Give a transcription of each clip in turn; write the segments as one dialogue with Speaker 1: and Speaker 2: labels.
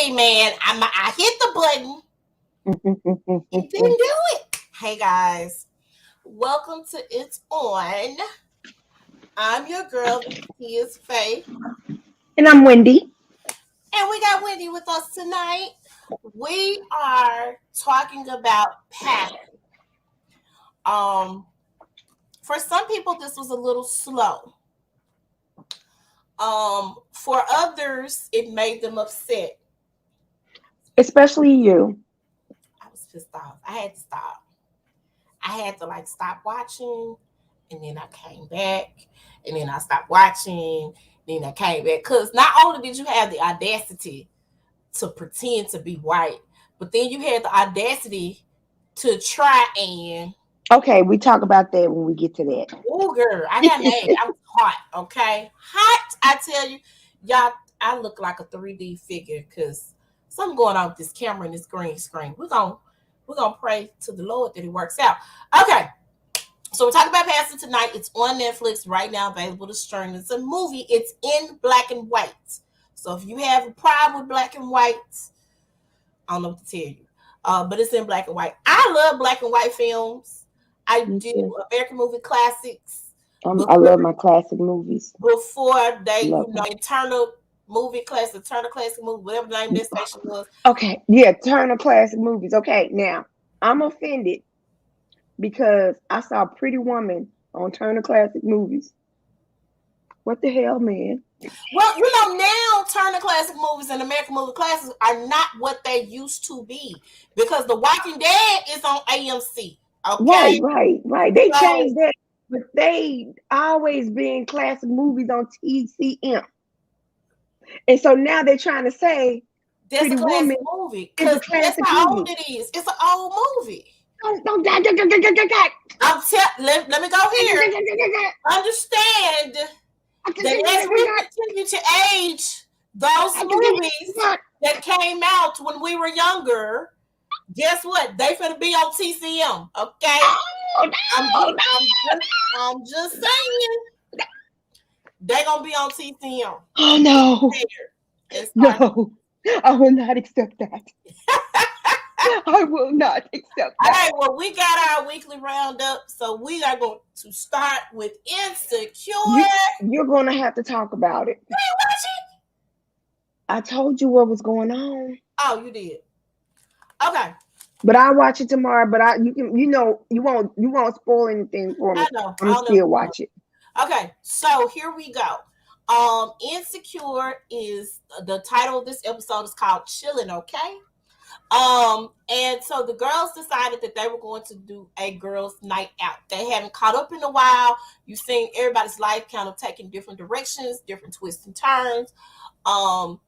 Speaker 1: Hey man, I hit the button. It didn't do it. Hey guys, welcome to It's On. I'm your girl. He is Faith,
Speaker 2: And I'm Wendy.
Speaker 1: and we got Wendy with us tonight. We are talking about passion. Um, for some people, this was a little slow. For others, it made them upset.
Speaker 2: Especially you.
Speaker 1: I was pissed off. I had to stop. I had to stop watching, and then I came back, and then I stopped watching, then I came back. Cause not only did you have the audacity to pretend to be white, but then you had the audacity to try and
Speaker 2: Okay, we talk about that when we get to that.
Speaker 1: oh girl, I got mad. I was hot, okay? Hot, I tell you. Y'all, I look like a 3D figure because something going on with this camera and this green screen. We're gonna pray to the Lord that it works out. Okay. So we're talking about Passion tonight. It's on Netflix right now, available to stream. It's a movie. It's in black and white. So if you have a problem with black and white, I don't know what to tell you. But it's in black and white. I love black and white films. I
Speaker 2: Me too.
Speaker 1: do American movie classics.
Speaker 2: I love my classic movies.
Speaker 1: Before they,
Speaker 2: Love them.
Speaker 1: Turner Classic Movie, whatever the name of that station was.
Speaker 2: Okay, yeah, Turner Classic Movies. Okay, now I'm offended because I saw Pretty Woman on Turner Classic Movies. What the hell, man?
Speaker 1: Well, now Turner Classic Movies and American Movie Classics are not what they used to be because The Walking Dead is on AMC. Okay,
Speaker 2: Right. They
Speaker 1: so
Speaker 2: changed that, but they always been classic movies on TCM. And so now they're trying to say
Speaker 1: that's a
Speaker 2: Pretty Woman
Speaker 1: classic movie
Speaker 2: is a
Speaker 1: because that's
Speaker 2: classic
Speaker 1: how old
Speaker 2: movie.
Speaker 1: it is. It's an old movie.
Speaker 2: I
Speaker 1: Let me go here. Understand that as we continue to age, those movies that came out when we were younger, guess what? They finna be on TCM. Okay, I'm just saying they gonna be on TCM.
Speaker 2: Oh no.
Speaker 1: It's time.
Speaker 2: No, I will not accept that. I will not accept
Speaker 1: All
Speaker 2: that.
Speaker 1: right, well, we got our weekly roundup, so we are going to start with Insecure.
Speaker 2: You're gonna have to talk about it.
Speaker 1: You ain't watching?
Speaker 2: I told you what was going on.
Speaker 1: Oh, you did. Okay,
Speaker 2: But I'll watch it tomorrow. But you won't spoil anything for
Speaker 1: I
Speaker 2: me.
Speaker 1: know.
Speaker 2: I'm
Speaker 1: I
Speaker 2: gonna
Speaker 1: don't know.
Speaker 2: still watch it.
Speaker 1: Okay, so here we go. Insecure is the title of this episode is called Chilling, okay? And so the girls decided that they were going to do a girls' night out. They haven't caught up in a while. You've seen everybody's life kind of taking different directions, different twists and turns. Um,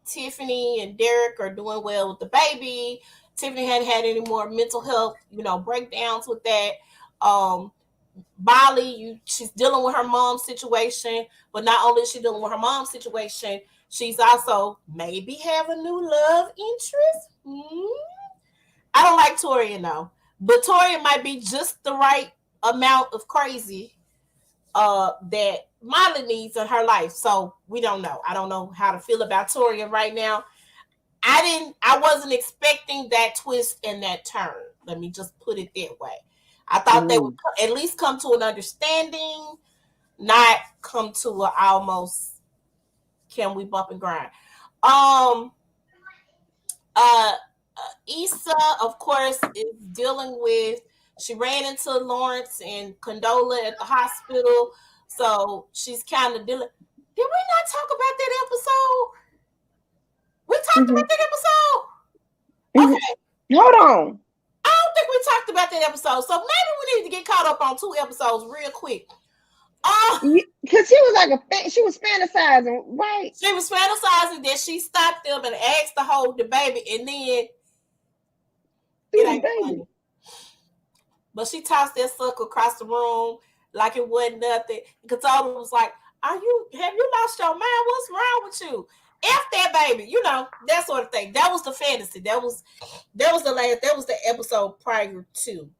Speaker 1: Tiffany and Derek are doing well with the baby. Tiffany hadn't had any more mental health, breakdowns with that. Um, she's dealing with her mom's situation, but not only is she dealing with her mom's situation, she's also maybe have a new love interest. I don't like Torian though, but Torian might be just the right amount of crazy that Molly needs in her life. So we don't know. I don't know how to feel about Torian right now. I wasn't expecting that twist and that turn. Let me just put it that way. I thought they would
Speaker 2: Mm.
Speaker 1: at least come to an understanding, not come to a almost can we bump and grind. Um uh Issa, of course, is dealing with she ran into Lawrence and Condola at the hospital. So she's kind of dealing. Did we not talk about that episode? We talked
Speaker 2: hmm
Speaker 1: about that episode?
Speaker 2: hmm
Speaker 1: Okay.
Speaker 2: Hold on.
Speaker 1: I don't think we talked about that episode. So maybe we need to get caught up on 2 episodes real quick.
Speaker 2: Because she was she was fantasizing, right?
Speaker 1: She was fantasizing that she stopped them and asked to hold the baby, and then it
Speaker 2: Through the
Speaker 1: ain't
Speaker 2: baby.
Speaker 1: funny. But she tossed that sucker across the room like it wasn't nothing. Katola was like, have you lost your mind? What's wrong with you? F that baby, that sort of thing. That was the fantasy. That was the episode prior to.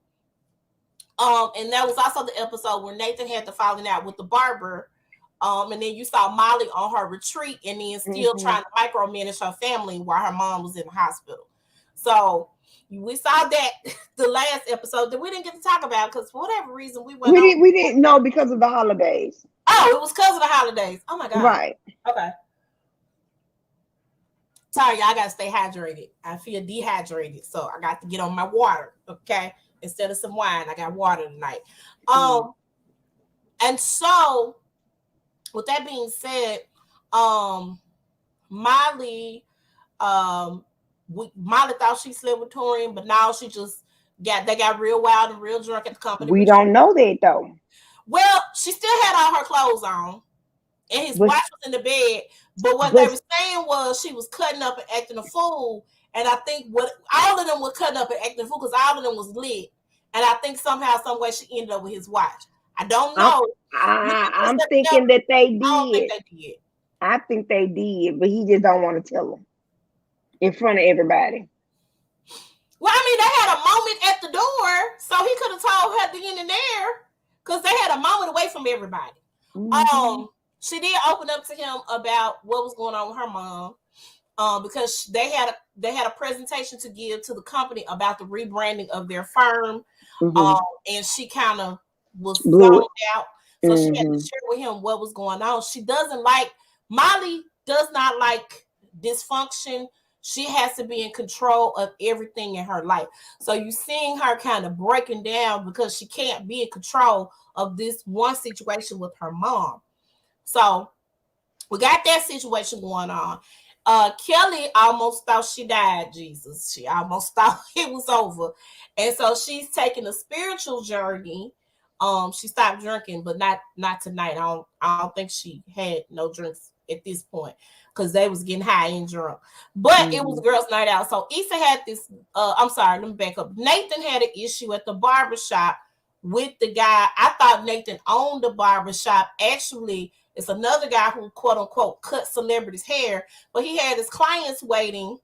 Speaker 1: And that was also the episode where Nathan had the falling out with the barber And then you saw Molly on her retreat and then still trying to micromanage her family while her mom was in the hospital. So we saw that the last episode that we didn't get to talk about because for whatever reason we
Speaker 2: didn't know because of the holidays.
Speaker 1: Oh, it was because of the holidays. Oh my God.
Speaker 2: Right.
Speaker 1: Okay. Sorry, y'all gotta stay hydrated. I feel dehydrated, so I got to get on my water. Okay. Instead of some wine, I got water tonight. And so with that being said, Molly thought she slept with Torian, but now she just got real wild and real drunk at the company.
Speaker 2: We don't know that though.
Speaker 1: Well, she still had all her clothes on, and his wife was in the bed. But what they were saying was she was cutting up and acting a fool. And I think all of them were cutting up and acting a fool because all of them was lit. And I think somehow, some way, she ended up with his watch. I don't know.
Speaker 2: I'm thinking that they did.
Speaker 1: I don't think they did.
Speaker 2: I think they did, but he just don't want to tell them in front of everybody.
Speaker 1: Well, I mean, they had a moment at the door, so he could have told her then and there because they had a moment away from everybody. She did open up to him about what was going on with her mom, because they had a presentation to give to the company about the rebranding of their firm, and she kind of was thrown out, so she had to share with him what was going on. Molly does not like dysfunction. She has to be in control of everything in her life. So you seeing her kind of breaking down because she can't be in control of this one situation with her mom. So we got that situation going on. Kelly almost thought she died, Jesus. She almost thought it was over. And so she's taking a spiritual journey. She stopped drinking, but not tonight. I don't think she had no drinks at this point because they was getting high and drunk. But it was girls' night out. So Issa had this, I'm sorry, let me back up. Nathan had an issue at the barbershop with the guy. I thought Nathan owned the barbershop. Actually, it's another guy who, quote unquote, cut celebrities' hair, but he had his clients waiting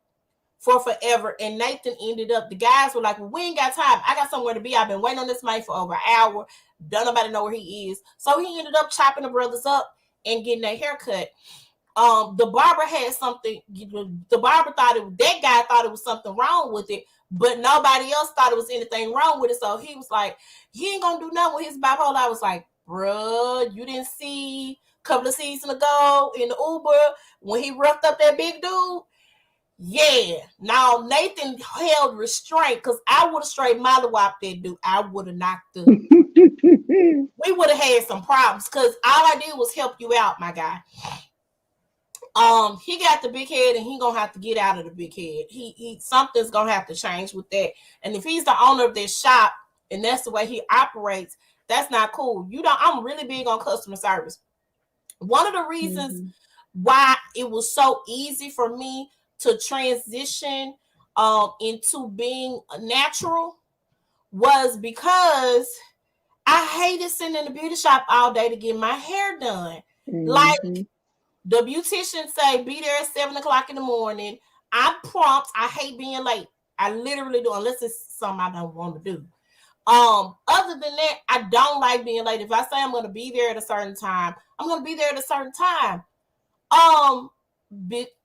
Speaker 1: for forever. And Nathan ended up, the guys were like, well, we ain't got time. I got somewhere to be. I've been waiting on this man for over an hour. Don't nobody know where he is. So he ended up chopping the brothers up and getting their hair cut. The barber had something, the barber that guy thought it was something wrong with it, but nobody else thought it was anything wrong with it. So he was like, he ain't gonna do nothing with his bipolar. I was like, bruh, you didn't see a couple of seasons ago in the Uber when he roughed up that big dude? Yeah. Now Nathan held restraint because I would have straight mollywopped that dude. I would have knocked the we would have had some problems because all I did was help you out, my guy. He got the big head and he gonna have to get out of the big head. He something's gonna have to change with that. And if he's the owner of this shop and that's the way he operates, that's not cool. I'm really big on customer service. One of the reasons why it was so easy for me to transition into being natural was because I hated sitting in the beauty shop all day to get my hair done. Like the beautician say, be there at 7:00 in the morning. I'm prompt. I hate being late. I literally do, unless it's something I don't want to do. Other than that, I don't like being late. If I say I'm going to be there at a certain time, I'm going to be there at a certain time.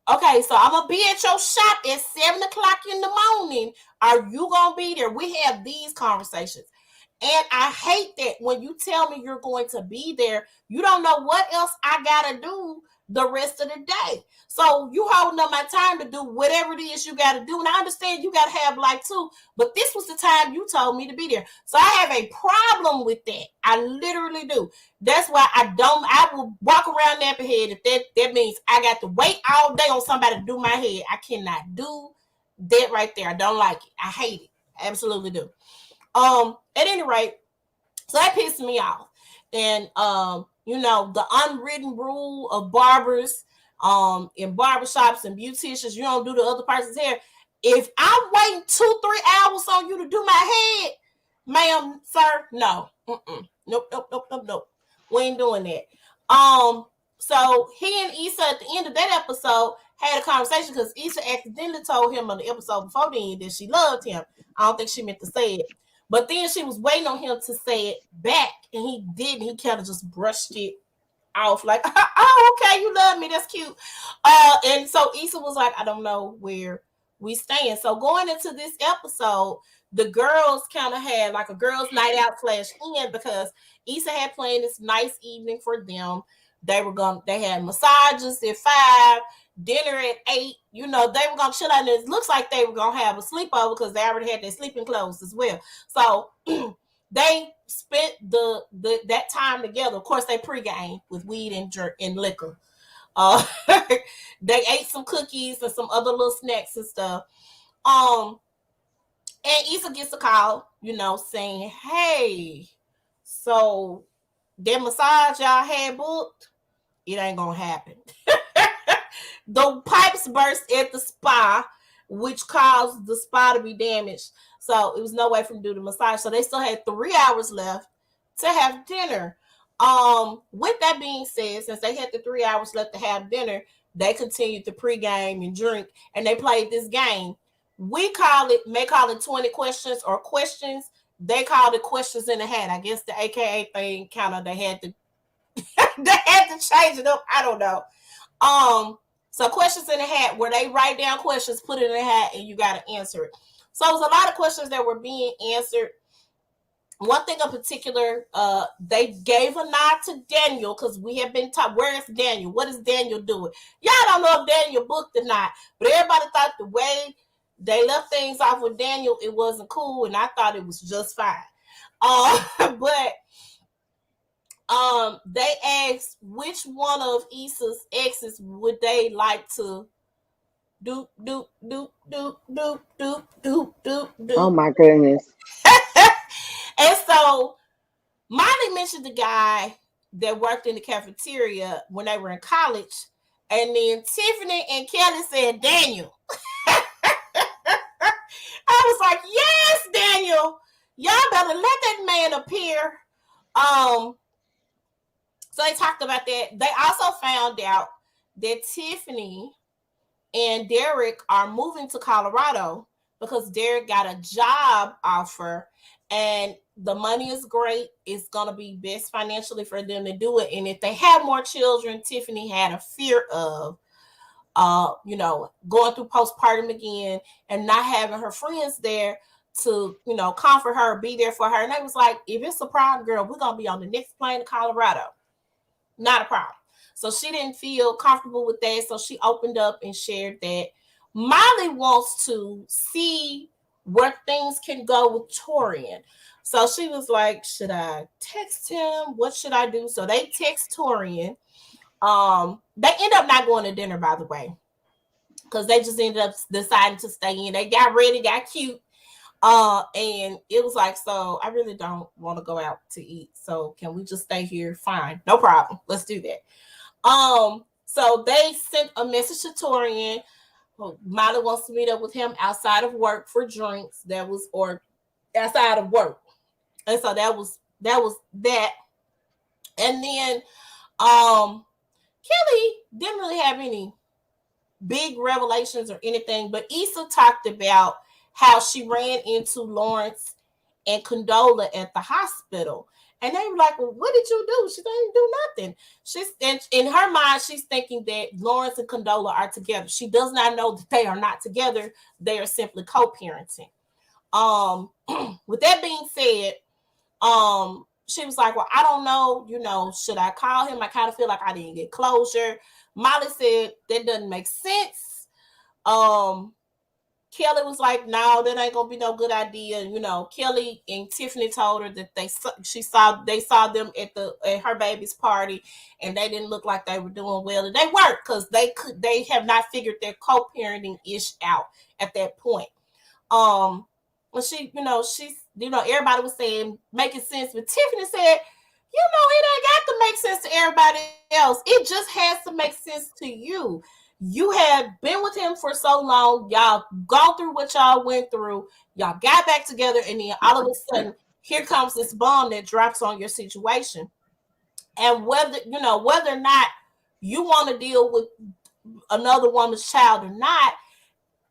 Speaker 1: Okay, so I'm gonna be at your shop at 7:00 in the morning. Are you gonna be there? We have these conversations. And I hate that when you tell me you're going to be there, you don't know what else I gotta do the rest of the day. So you holding up my time to do whatever it is you gotta do. And I understand you gotta have life too, but this was the time you told me to be there. So I have a problem with that. I literally do. That's why I will walk around nappy-head if that means I got to wait all day on somebody to do my hair. I cannot do that right there. I don't like it. I hate it. I absolutely do. At any rate, so that pissed me off. And the unwritten rule of barbers, in barbershops and beauticians, you don't do the other person's hair. If I'm waiting 2-3 hours on you to do my head, ma'am, sir, no. Nope. We ain't doing that. So he and Issa at the end of that episode had a conversation because Issa accidentally told him on the episode before then that she loved him. I don't think she meant to say it. But then she was waiting on him to say it back, and he didn't. He kind of just brushed it off, like, oh, okay, you love me, that's cute. And so Issa was like, I don't know where we stand. So going into this episode, the girls kind of had like a girls' night out /in because Issa had planned this nice evening for them. They had massages at 5, dinner at 8. You know, they were gonna chill out, and it looks like they were gonna have a sleepover because they already had their sleeping clothes as well. So they spent that time together. Of course, they pregame with weed and liquor. They ate some cookies and some other little snacks and stuff. And Issa gets a call, saying, "Hey, so that massage y'all had booked, it ain't gonna happen." The pipes burst at the spa, which caused the spa to be damaged. So it was no way for them to do the massage. So they still had 3 hours left to have dinner. With that being said, since they had the 3 hours left to have dinner, they continued to pregame and drink, and they played this game. We may call it 20 questions or questions. They called it questions in the hat. I guess the AKA thing they had to they had to change it up. I don't know. So questions in the hat, where they write down questions, put it in the hat, and you got to answer it. So it was a lot of questions that were being answered. One thing in particular, they gave a nod to Daniel because we have been taught, where is Daniel? What is Daniel doing? Y'all don't know if Daniel booked or not, but everybody thought the way they left things off with Daniel, it wasn't cool, and I thought it was just fine. But they asked which one of Issa's exes would they like to do.
Speaker 2: Oh my goodness.
Speaker 1: And so Molly mentioned the guy that worked in the cafeteria when they were in college, and then Tiffany and Kelly said Daniel. I was like, yes, Daniel, y'all better let that man appear. So they talked about that. They also found out that Tiffany and Derek are moving to Colorado because Derek got a job offer, and the money is great. It's going to be best financially for them to do it. And if they have more children, Tiffany had a fear of, going through postpartum again and not having her friends there to, comfort her, be there for her. And they was like, if it's a problem, girl, we're going to be on the next plane to Colorado. Not a problem. So she didn't feel comfortable with that. So she opened up and shared that Molly wants to see where things can go with Torian. So she was like, should I text him? What should I do? So they text Torian. They end up not going to dinner, by the way, because they just ended up deciding to stay in. They got ready, got cute. And it was like, so I really don't want to go out to eat. So can we just stay here? Fine. No problem. Let's do that. So they sent a message to Torian. Molly wants to meet up with him outside of work for drinks. Or outside of work. And so that was that. And then Kelly didn't really have any big revelations or anything, but Issa talked about how she ran into Lawrence and Condola at the hospital. And they were like, well, what did you do? She didn't do nothing. In her mind, she's thinking that Lawrence and Condola are together. She does not know that they are not together. They are simply co-parenting. With that being said, she was like, well, I don't know, should I call him? I kind of feel like I didn't get closure. Molly said that doesn't make sense. Kelly was like, no, that ain't gonna be no good idea. Kelly and Tiffany told her that they saw them at her baby's party, and they didn't look like they were doing well, and they weren't, because they have not figured their co-parenting ish out at that point. When everybody was saying making sense, but Tiffany said, it ain't got to make sense to everybody else. It just has to make sense to you. You have been with him for so long. Y'all gone through what y'all went through. Y'all got back together, and then all of a sudden, here comes this bomb that drops on your situation. And whether or not you want to deal with another woman's child or not,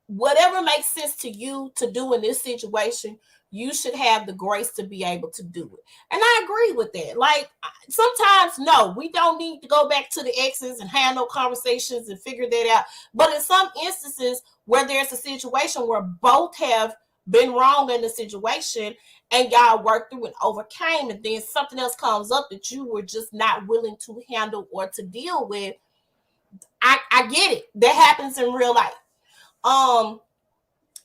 Speaker 1: whatever makes sense to you to do in this situation, you should have the grace to be able to do it. And I agree with that. Like, sometimes, no, we don't need to go back to the exes and handle conversations and figure that out. But in some instances where there's a situation where both have been wrong in the situation and y'all worked through and overcame, and then something else comes up that you were just not willing to handle or to deal with, I get it. That happens in real life.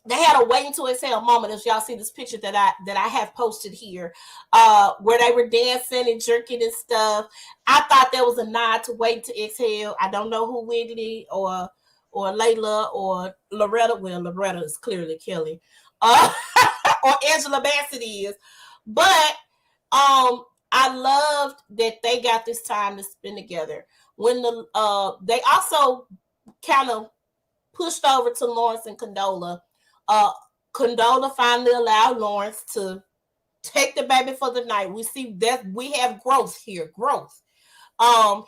Speaker 1: They had a waiting to exhale moment. If y'all see this picture that I have posted here, where they were dancing and jerking and stuff. I thought that was a nod to waiting to exhale. I don't know who winded it, or Layla or Loretta. Well, Loretta is clearly Kelly, or Angela Bassett is, but I loved that they got this time to spend together. When they also kind of pushed over to Lawrence and Condola. Condola finally allowed Lawrence to take the baby for the night. We see that we have growth here. Growth.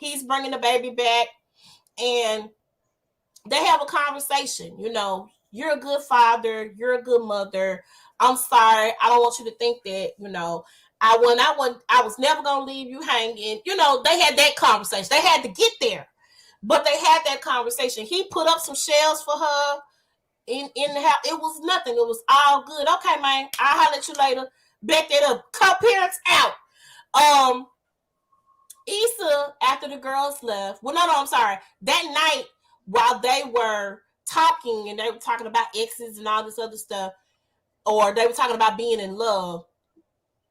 Speaker 1: He's bringing the baby back, and they have a conversation. You know, you're a good father. You're a good mother. I'm sorry. I don't want you to think that. You know, I was never gonna leave you hanging. You know, they had that conversation. They had to get there, but they had that conversation. He put up some shells for her in the house. It was nothing. It was all good. Okay, man. I'll holler at you later. Back that up. Co-parents out. Issa, after the girls left, well, no, I'm sorry. That night, while they were talking and they were talking about exes and all this other stuff, or they were talking about being in love,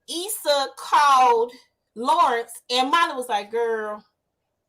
Speaker 1: Issa called Lawrence, and Molly was like, girl,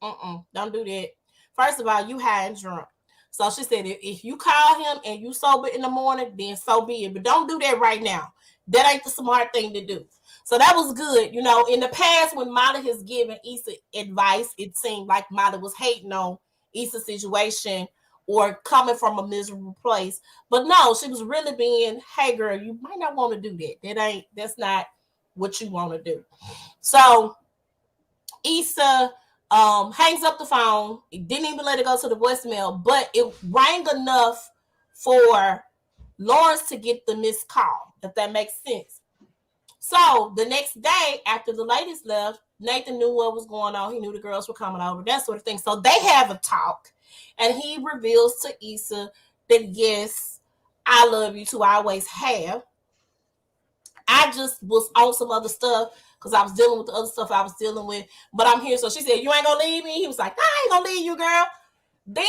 Speaker 1: don't do that. First of all, you high and drunk. So she said, if you call him and you sober in the morning, then so be it. But don't do that right now. That ain't the smart thing to do. So that was good. You know, in the past, when Molly has given Issa advice, it seemed like Molly was hating on Issa's situation or coming from a miserable place. But no, she was really being, hey, girl, you might not want to do that. That's not what you want to do. So Issa hangs up the phone. It didn't even let it go to the voicemail, but it rang enough for Lawrence to get the missed call, if that makes sense. So the next day, after the ladies left, Nathan knew what was going on. He knew the girls were coming over, that sort of thing. So they have a talk, and he reveals to Issa that, yes, I love you too. I always have. I just was on some other stuff because I was dealing with the other stuff I was dealing with. But I'm here. So she said, you ain't going to leave me? He was like, I ain't going to leave you, girl. Then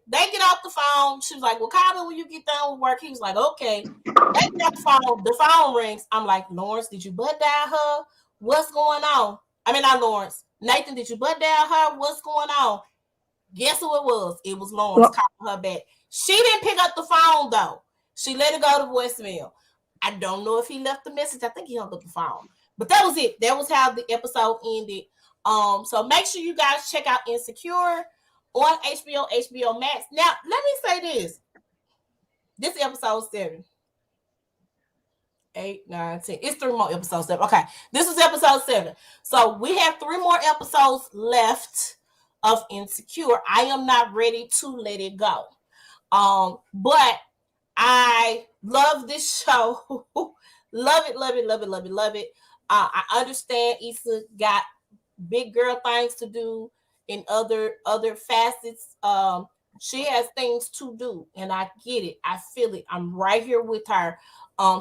Speaker 1: they get off the phone. She was like, well, call me when you get done with work. He was like, okay. They get off the phone. The phone rings. I'm like, Lawrence, did you butt dial her? What's going on? I mean, not Lawrence. Nathan, did you butt dial her? What's going on? Guess who it was? It was Lawrence calling her back. She didn't pick up the phone, though. She let it go to voicemail. I don't know if he left the message. I think he hung up the phone. But that was it. That was how the episode ended. So make sure you guys check out Insecure on HBO Max. Now, let me say this. This is episode 7. 8, 9, 10. It's 3 more episodes left. Okay. This is episode 7. So we have 3 more episodes left of Insecure. I am not ready to let it go. But I love this show. Love it, love it, love it, love it, love it. I understand Issa got big girl things to do in other facets. She has things to do, and I get it. I feel it. I'm right here with her.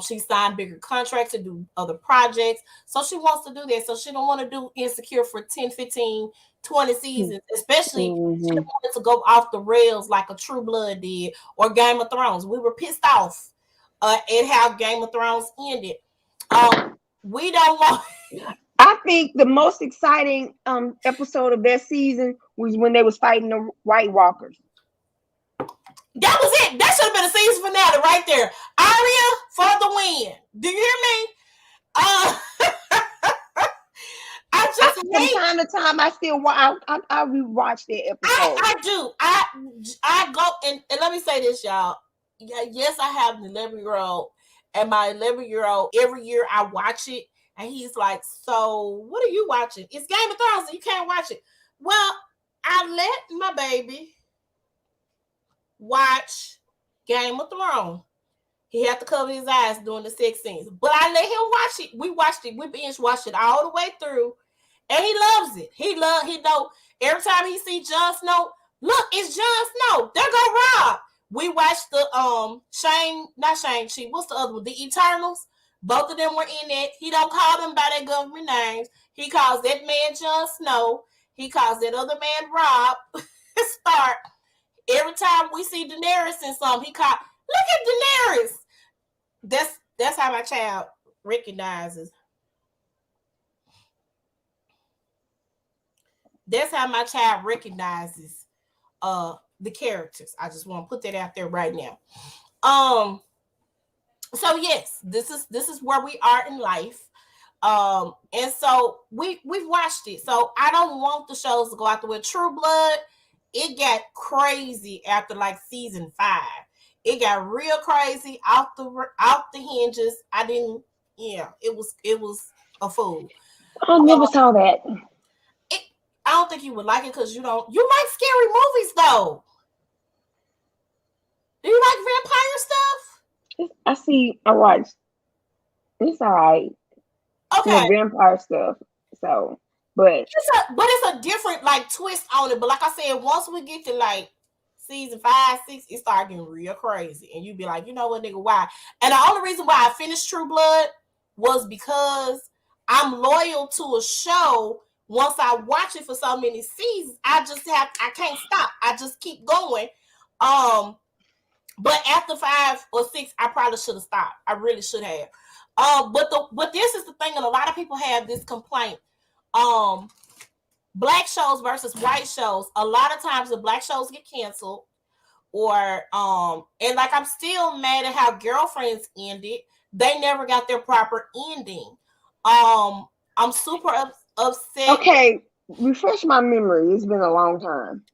Speaker 1: She signed bigger contracts to do other projects, so she wants to do that. So she don't want to do Insecure for 10, 15, 20 seasons, especially she wanted to go off the rails like a True Blood did or Game of Thrones. We were pissed off at how Game of Thrones ended. We don't want.
Speaker 2: I think the most exciting episode of that season was when they was fighting the White Walkers.
Speaker 1: That was it. That should have been a season finale right there. Arya for the win. Do you hear me? I just
Speaker 2: from time to time I still I rewatch that episode.
Speaker 1: I do. I go and let me say this, y'all. Yes, I have an 11-year-old, and my 11-year-old every year I watch it, and he's like, "So what are you watching? It's Game of Thrones, and you can't watch it." Well, I let my baby watch Game of Thrones. He had to cover his eyes during the sex scenes. But I let him watch it. We watched it. We binge watched it all the way through. And he loves it. He know every time he see Jon Snow, look, it's Jon Snow. There go Rob. We watched the not Shang-Chi, what's the other one? The Eternals. Both of them were in it. He don't call them by their government names. He calls that man Jon Snow. He calls that other man Rob Stark. Every time we see Daenerys in something, he called, look at Daenerys. That's how my child recognizes. That's how my child recognizes the characters. I just want to put that out there right now. So yes, this is where we are in life. And so we've watched it. So I don't want the shows to go out the way. True Blood, it got crazy after like season 5. It got real crazy off the hinges. It was a fool.
Speaker 2: I never saw that.
Speaker 1: I don't think you would like it because you like scary movies though. Do you like vampire stuff?
Speaker 2: I see. I watch. It's all right.
Speaker 1: Okay.
Speaker 2: Vampire stuff. So, but
Speaker 1: it's a different like twist on it. But like I said, once we get to like season 5, 6, it started getting real crazy, and you'd be like, you know what, nigga, why? And the only reason why I finished True Blood was because I'm loyal to a show. Once I watch it for so many seasons, I can't stop. I just keep going. But after 5 or 6, I probably should have stopped. I really should have. But this is the thing, and a lot of people have this complaint. Black shows versus white shows. A lot of times the black shows get canceled, or and like I'm still mad at how Girlfriends ended. They never got their proper ending. I'm super upset.
Speaker 2: Okay, refresh my memory. It's been a long time.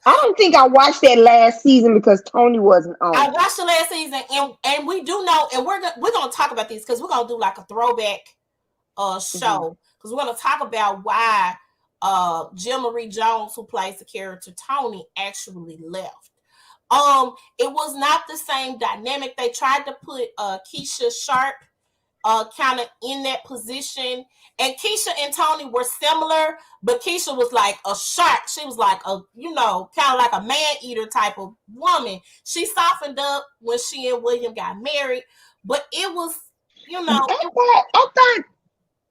Speaker 2: I don't think I watched that last season because Tony wasn't on.
Speaker 1: I watched the last season, and we do know, and we're gonna talk about these because we're gonna do like a throwback show, because we're gonna talk about why Jill Marie Jones, who plays the character Tony, actually left. It was not the same dynamic. They tried to put Keisha Sharp kind of in that position, and Keisha and Tony were similar, but Keisha was like a shark. She was like a, kind of like a man-eater type of woman. She softened up when she and William got married, but it was,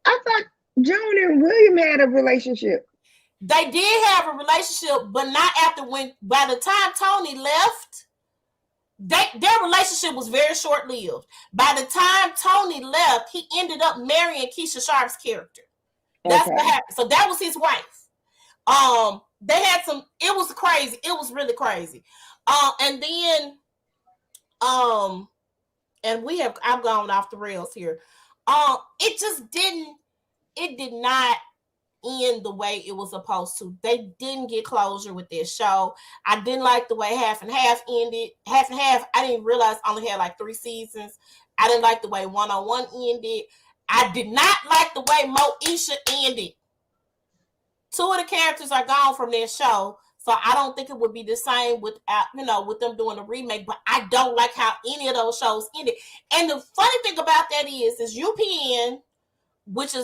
Speaker 2: I thought Joan and William had a relationship.
Speaker 1: They did have a relationship, but not after by the time Tony left, their relationship was very short-lived. By the time Tony left, he ended up marrying Keisha Sharp's character. That's what happened. So that was his wife. They had it was crazy. It was really crazy. And then, and I've gone off the rails here. It did not end the way it was supposed to. They didn't get closure with this show. I didn't like the way Half and Half ended. Half and Half, I didn't realize only had like 3 seasons. I didn't like the way 101 ended. I did not like the way Moesha ended. 2 of the characters are gone from their show, so I don't think it would be the same without, with them doing a remake. But I don't like how any of those shows ended. And the funny thing about that is UPN, which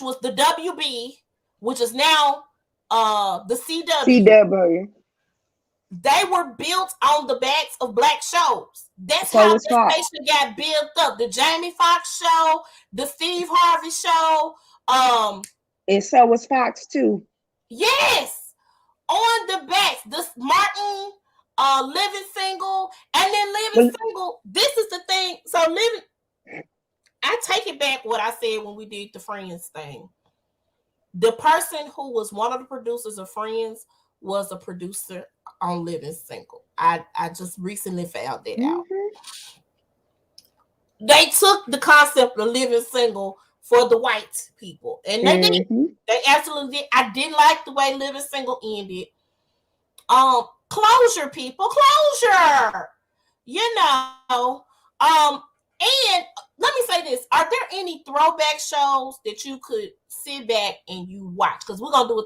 Speaker 1: was the WB, which is now the CW. They were built on the backs of black shows. That's how this station got built up. The Jamie Foxx show, the Steve Harvey show.
Speaker 2: And so was Fox too.
Speaker 1: Yes. On the backs. This Martin, Living Single, and then Living Single. This is the thing. So I take it back what I said when we did the Friends thing. The person who was one of the producers of Friends was a producer on Living Single. I just recently found that out. They took the concept of Living Single for the white people, and they did. They absolutely did. I didn't like the way Living Single ended. Closure, people, closure. And let me say this: are there any throwback shows that you could sit back and you watch? Because we're gonna do a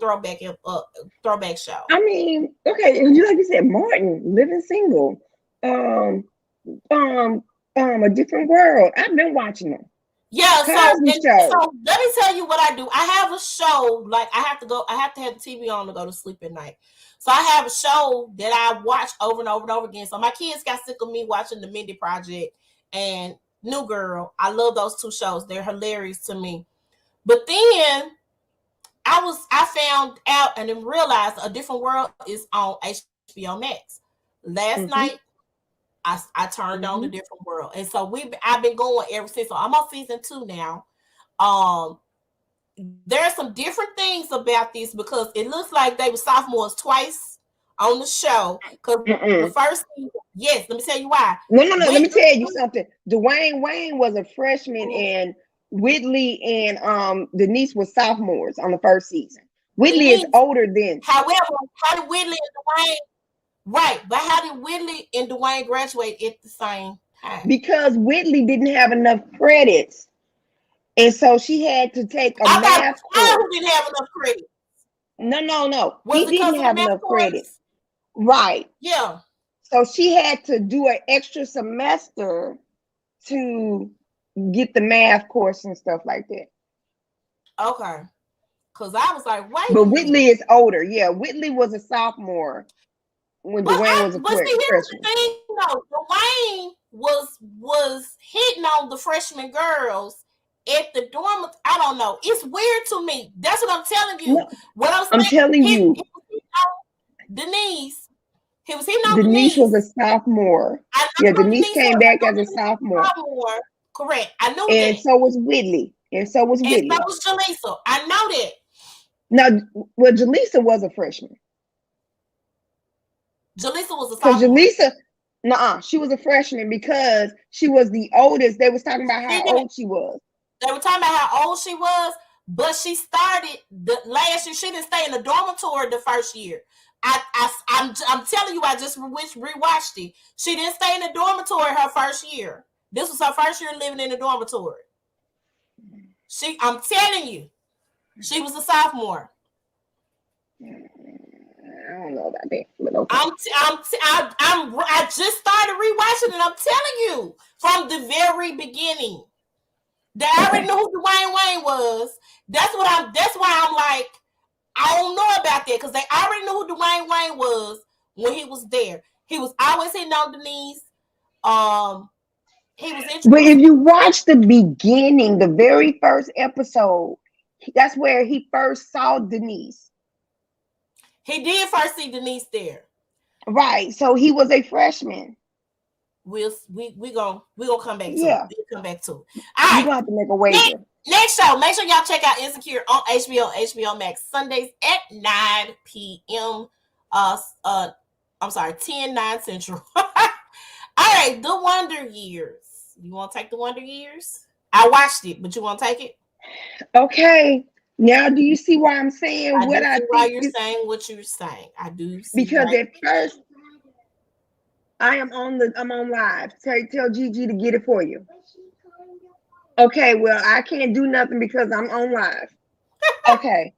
Speaker 1: throwback show.
Speaker 2: I mean, okay, you like you said, Martin, Living Single, um, a Different World. I've been watching them.
Speaker 1: Yeah,
Speaker 2: Cosby Show.
Speaker 1: so let me tell you what I do. I have a show, like I have to have the TV on to go to sleep at night. So I have a show that I watch over and over and over again. So my kids got sick of me watching The Mindy Project and New Girl. I love those two shows. They're hilarious to me. But then I found out and then realized A Different World is on HBO Max. Last night I turned on A Different World, and so I've been going ever since. So I'm on season 2 now. There are some different things about this because it looks like they were sophomores twice on the show. Because the first season, yes, let me tell you why.
Speaker 2: No. Let me tell you something. Dwayne Wayne was a freshman, and Whitley and Denise were sophomores on the first season. Whitley is older than.
Speaker 1: However, how did Whitley and Dwayne? Right, but how did Whitley and Dwayne graduate at the same time?
Speaker 2: Because Whitley didn't have enough credits, and so she had to take a math course.
Speaker 1: Who didn't have enough credits?
Speaker 2: No. He didn't have enough credits. Right.
Speaker 1: Yeah.
Speaker 2: So she had to do an extra semester to get the math course and stuff like that.
Speaker 1: Okay. Because I was like, wait.
Speaker 2: But Whitley is older. Yeah, Whitley was a sophomore when Dwayne was a freshman.
Speaker 1: Here's the thing, though. Dwayne was hitting on the freshman girls at the dorm. I don't know. It's weird to me. That's what I'm telling you. No, what I'm
Speaker 2: telling you.
Speaker 1: Denise. He was hitting on
Speaker 2: Denise. Was a sophomore. Yeah, Denise came back as a sophomore.
Speaker 1: Correct. I knew
Speaker 2: and
Speaker 1: that.
Speaker 2: So was Whitley. And so was
Speaker 1: Jaleesa. I know that.
Speaker 2: Now, well, Jaleesa was a freshman.
Speaker 1: Jaleesa was a sophomore.
Speaker 2: Jaleesa, she was a freshman because she was the oldest. They was talking about how old she was.
Speaker 1: They were talking about how old she was, but she started the last year. She didn't stay in the dormitory the first year. I'm telling you, I just rewatched it. She didn't stay in the dormitory her first year. This was her first year living in the dormitory. I'm telling you, she was a sophomore.
Speaker 2: I don't know about that, but okay.
Speaker 1: I just started rewatching it. I'm telling you from the very beginning. I already knew who Dwayne Wayne was. That's why I'm like, I don't know about that because they already knew who Dwayne Wayne was when he was there. He was always hitting on Denise. He was interesting.
Speaker 2: But if you watch the beginning, the very first episode, that's where he first saw Denise.
Speaker 1: He did first see Denise there.
Speaker 2: Right. So he was a freshman.
Speaker 1: We gonna come back to it. We'll come back to it.
Speaker 2: All right. You have to make a wager.
Speaker 1: Next show. Make sure y'all check out Insecure on HBO Max Sundays at 9 p.m. I'm sorry, 10/9 Central. All right, The Wonder Years. You want to take The Wonder Years? I watched it, but you want to take it?
Speaker 2: Okay. Now, do you see why I'm saying what I think?
Speaker 1: Why you're saying what you're saying? I do. See
Speaker 2: because at first, I'm on live. Tell Gigi to get it for you. Okay. Well, I can't do nothing because I'm on live. Okay.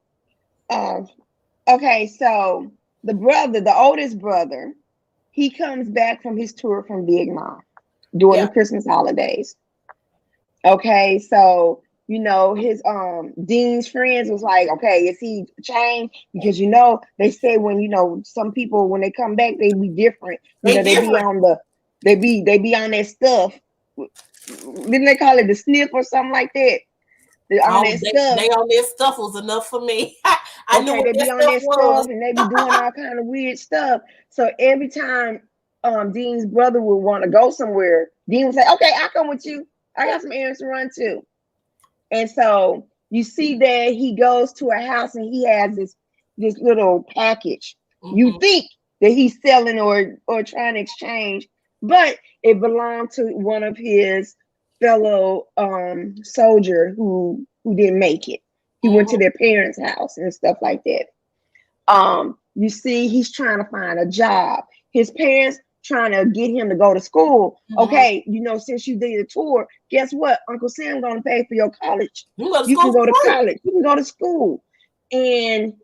Speaker 2: Okay. So the oldest brother, he comes back from his tour from Vietnam during the Christmas holidays. Okay. So, his Dean's friends was like, okay, is he changed? Because they say when some people when they come back they be different. They be on their stuff. Didn't they call it the sniff or something like that? They on
Speaker 1: their stuff was enough for me.
Speaker 2: I knew they be on their stuff and they be doing all kind of weird stuff. So every time Dean's brother would want to go somewhere, Dean would say, okay, I'll come with you. I got some errands to run too. And so you see that he goes to a house and he has this little package. Mm-hmm. You think that he's selling or trying to exchange, but it belonged to one of his fellow soldier who didn't make it. He went to their parents' house and stuff like that. You see, he's trying to find a job. His parents trying to get him to go to school.
Speaker 1: Mhm.
Speaker 2: Okay, since you did a tour, guess what? Uncle Sam gonna pay for your college.
Speaker 1: You go to
Speaker 2: You can
Speaker 1: school
Speaker 2: go to
Speaker 1: for free.
Speaker 2: college. You can go to school. And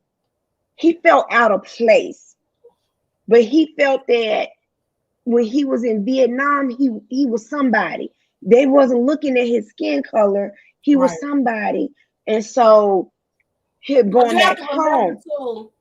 Speaker 2: he felt out of place. But he felt that when he was in Vietnam, he was somebody. They wasn't looking at his skin color. He was
Speaker 1: Right.
Speaker 2: somebody. And so him
Speaker 1: But
Speaker 2: going
Speaker 1: you have
Speaker 2: back
Speaker 1: to remember
Speaker 2: home,
Speaker 1: too,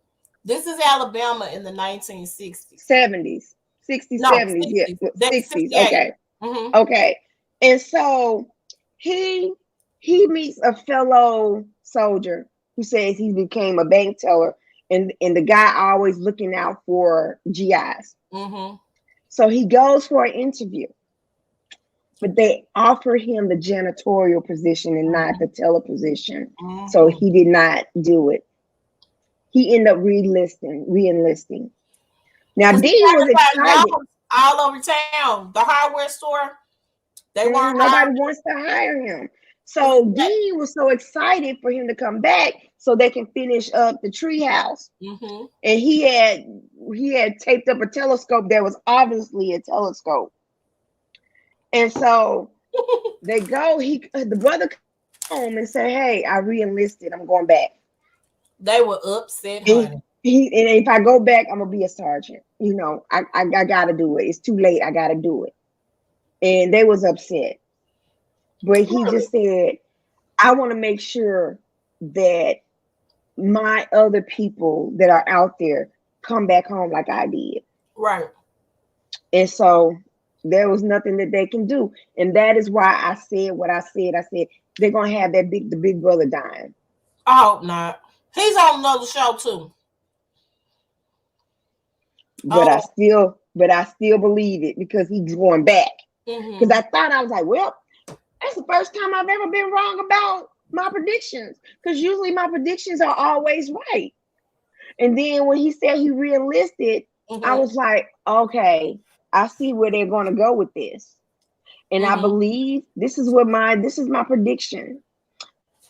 Speaker 1: this is Alabama in the 1960s.
Speaker 2: 70s, 60s,
Speaker 1: No,
Speaker 2: 70s, yeah,
Speaker 1: 60s.
Speaker 2: 60s.
Speaker 1: 68.
Speaker 2: Okay.
Speaker 1: Mm-hmm.
Speaker 2: Okay. And so he meets a fellow soldier who says he became a bank teller, and the guy always looking out for GIs.
Speaker 1: Mm-hmm.
Speaker 2: So he goes for an interview, but they offer him the janitorial position and not the teller position.
Speaker 1: Mm-hmm.
Speaker 2: So he did not do it. He ended up re-enlisting. Now Dean was excited.
Speaker 1: All over town, the hardware store, they weren't
Speaker 2: Nobody wants to hire him. So Dean was so excited for him to come back so they can finish up the treehouse.
Speaker 1: Mm-hmm.
Speaker 2: And he had taped up a telescope that was obviously a telescope. And so they go. The brother comes home and say, "Hey, I re-enlisted. I'm going back."
Speaker 1: They were upset, honey.
Speaker 2: And if I go back, I'm gonna be a sergeant. I gotta do it. It's too late. I gotta do it. And they was upset. But he just said, I want to make sure that my other people that are out there come back home like I did.
Speaker 1: Right.
Speaker 2: And so there was nothing that they can do. And that is why I said what I said. I said, they're going to have the big brother dying.
Speaker 1: I hope not. He's on another show too.
Speaker 2: But I still believe it because he's going back. Because I was like, well, that's the first time I've ever been wrong about my predictions. Because usually my predictions are always right. And then when he said he re-enlisted, I was like, okay, I see where they're going to go with this. And I believe this is my prediction.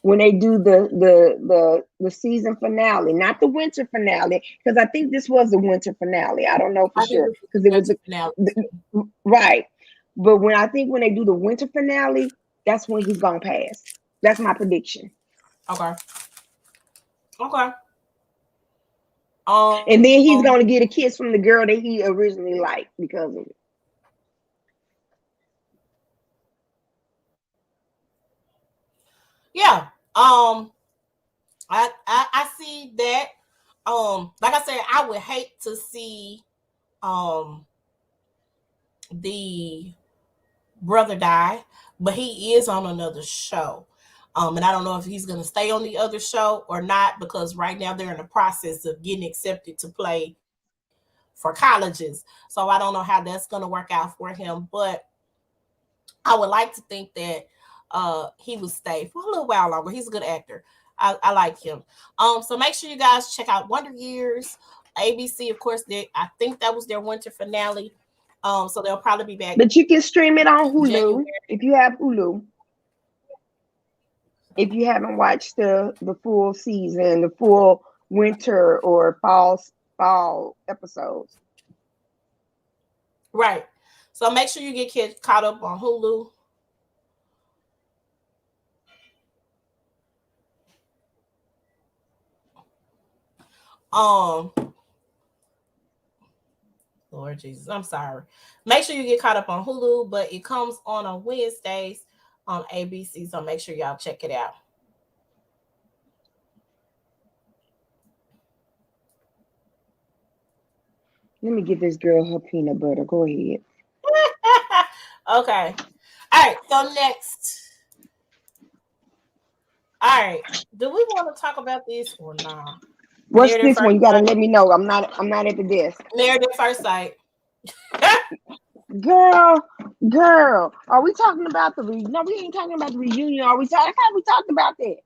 Speaker 2: When they do the season finale, not the winter finale, because I think this was the winter finale. I don't know for sure because it was the finale. Right. But when they do the winter finale, that's when he's gonna pass. That's my prediction.
Speaker 1: Okay.
Speaker 2: And then he's gonna get a kiss from the girl that he originally liked because of it.
Speaker 1: Yeah. I see that. Like I said, I would hate to see the brother die, but he is on another show. And I don't know if he's going to stay on the other show or not, because right now they're in the process of getting accepted to play for colleges. So I don't know how that's going to work out for him, but I would like to think that he will stay for a little while longer. He's a good actor. I like him. So make sure you guys check out Wonder Years. ABC, of course, I think that was their winter finale. So they'll probably be back.
Speaker 2: But you can stream it on Hulu January. If you have Hulu. If you haven't watched the full season, the full winter or fall episodes.
Speaker 1: Right. So make sure you get caught up on Hulu. Lord Jesus, I'm sorry. Make sure you get caught up on Hulu, but it comes on Wednesdays on ABC, so make sure y'all check it out.
Speaker 2: Let me get this girl her peanut butter. Go ahead.
Speaker 1: Okay. All right. So next. All right. Do we want to talk about this or not?
Speaker 2: What's Married this one? You gotta let me know. I'm not at the desk.
Speaker 1: Married at First Sight.
Speaker 2: Girl, are we talking about no, we ain't talking about the reunion. Are we talking? I thought we talked about that.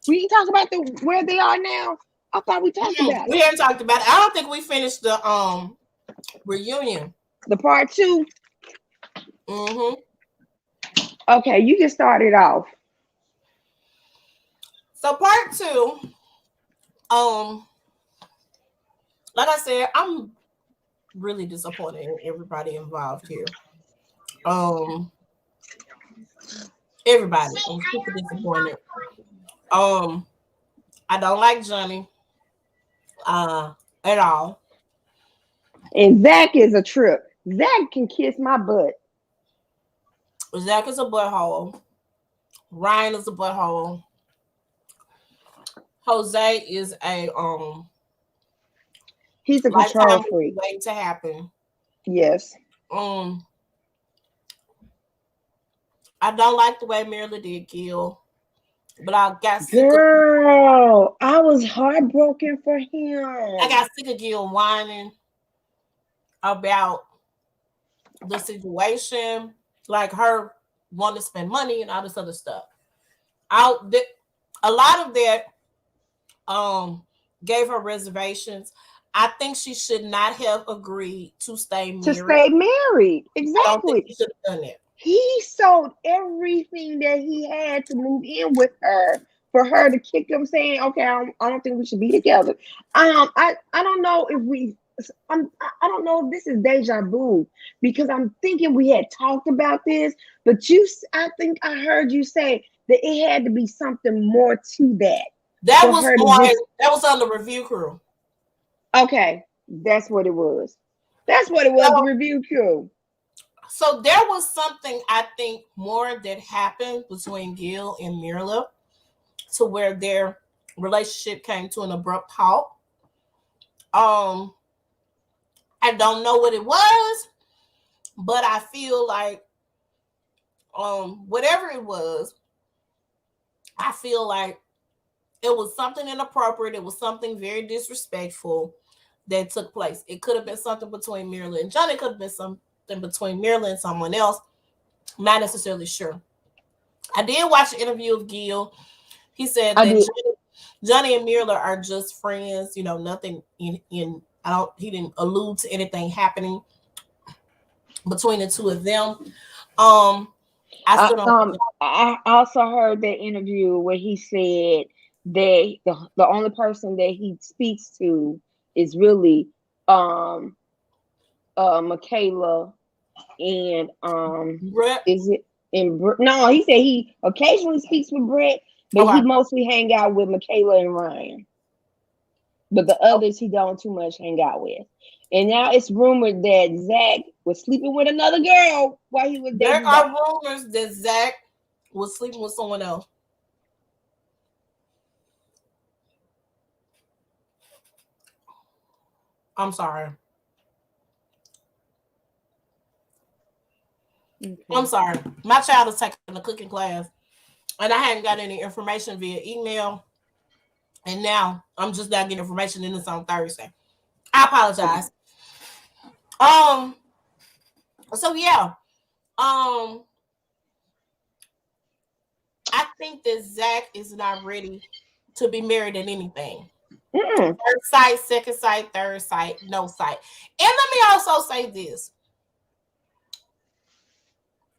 Speaker 2: We ain't talking about where they are now. I thought we talked about it.
Speaker 1: We haven't talked about it. I don't think we finished the reunion.
Speaker 2: The part 2. Okay, you can start it off.
Speaker 1: So part 2, like I said, I'm really disappointed in everybody involved here. Everybody, I'm super disappointed. I don't like Johnny at all.
Speaker 2: And Zach is a trip. Zach can kiss my butt.
Speaker 1: Zach is a butthole. Ryan is a butthole. Jose is a
Speaker 2: he's a control freak.
Speaker 1: Waiting to happen.
Speaker 2: Yes.
Speaker 1: I don't like the way Mirla did Gil, but I got
Speaker 2: sick of I was heartbroken for him.
Speaker 1: I got sick of Gil whining about the situation, like her wanting to spend money and all this other stuff. A lot of that gave her reservations. I think she should not have agreed to stay married.
Speaker 2: Exactly.
Speaker 1: I don't think she should have done it.
Speaker 2: He sold everything that he had to move in with her for her to kick him, saying, "Okay, I don't think we should be together." I don't know if we. I don't know if this is deja vu, because I'm thinking we had talked about this, but I think I heard you say that it had to be something more to that.
Speaker 1: That was on the review crew.
Speaker 2: Okay, that's what it was. The review crew.
Speaker 1: So there was something, I think, more that happened between Gil and Mirla to where their relationship came to an abrupt halt. I don't know what it was, but I feel like whatever it was, I feel like it was something inappropriate. It was something very disrespectful that took place. It could have been something between Mirla and Johnny. It could have been something between Mirla and someone else. I'm not necessarily sure. I did watch an interview of Gil. He said that Johnny and Mirla are just friends. You know, nothing he didn't allude to anything happening between the two of them.
Speaker 2: I also heard that interview where he said that the only person that he speaks to is really Michaela and
Speaker 1: Brett.
Speaker 2: Is it in no, he said he occasionally speaks with Brett, but he mostly hang out with Michaela and Ryan. But the others he don't too much hang out with. And now it's rumored that Zach was sleeping with another girl while he was
Speaker 1: there. There are rumors that Zach was sleeping with someone else. I'm sorry. Okay. I'm sorry. My child is taking a cooking class, and I hadn't got any information via email. And now I'm just not getting information, and it's on Thursday. I apologize. So yeah. I think that Zach is not ready to be married in anything. First sight, second sight, third sight, no sight. And let me also say this.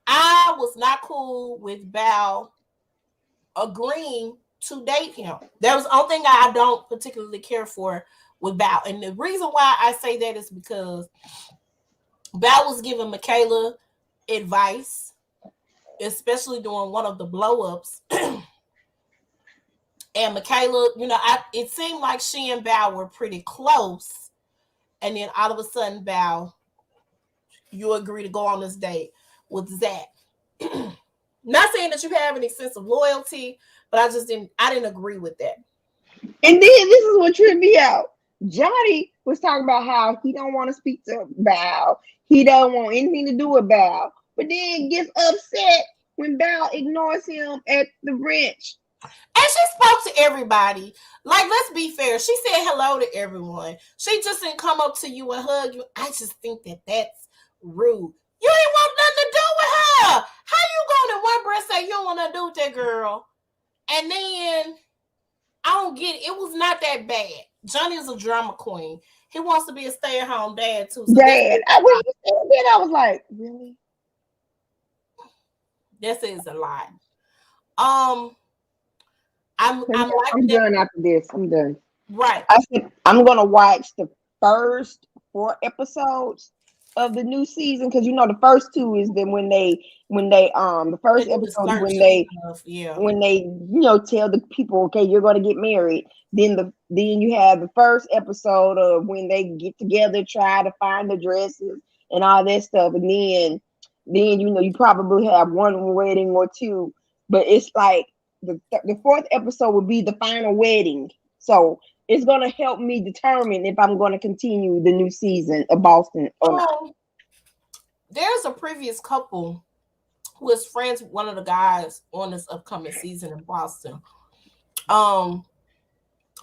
Speaker 1: I was not cool with Bao agreeing to date him. That was the only thing I don't particularly care for with Bao. And the reason why I say that is because Bao was giving Michaela advice, especially during one of the blow-ups. And Michaela, it seemed like she and Bao were pretty close. And then all of a sudden, Bao, you agree to go on this date with Zach. Not saying that you have any sense of loyalty, but I didn't agree with that.
Speaker 2: And then this is what tripped me out. Johnny was talking about how he don't want to speak to Bao. He don't want anything to do with Bao. But then gets upset when Bao ignores him at the brunch.
Speaker 1: And she spoke to everybody. Like, let's be fair. She said hello to everyone. She just didn't come up to you and hug you. I just think that that's rude. You ain't want nothing to do with her. How you going to one breath say you don't want nothing to do with that girl? And then, I don't get it. It was not that bad. Johnny is a drama queen. He wants to be a stay-at-home dad, too. So
Speaker 2: Dad. I was like, really?
Speaker 1: This is a lot.
Speaker 2: I'm done after this. I'm done.
Speaker 1: Right.
Speaker 2: I said I'm gonna watch the first 4 episodes of the new season, because the first 2 is then when they the first episode is when they tell the people, okay, you're going to get married. Then you have the first episode of when they get together, try to find the dresses and all that stuff, and then you probably have one wedding or 2, but it's like the 4th episode would be the final wedding. So it's going to help me determine if I'm going to continue the new season of Boston or not.
Speaker 1: There's a previous couple who is friends with one of the guys on this upcoming season in Boston. I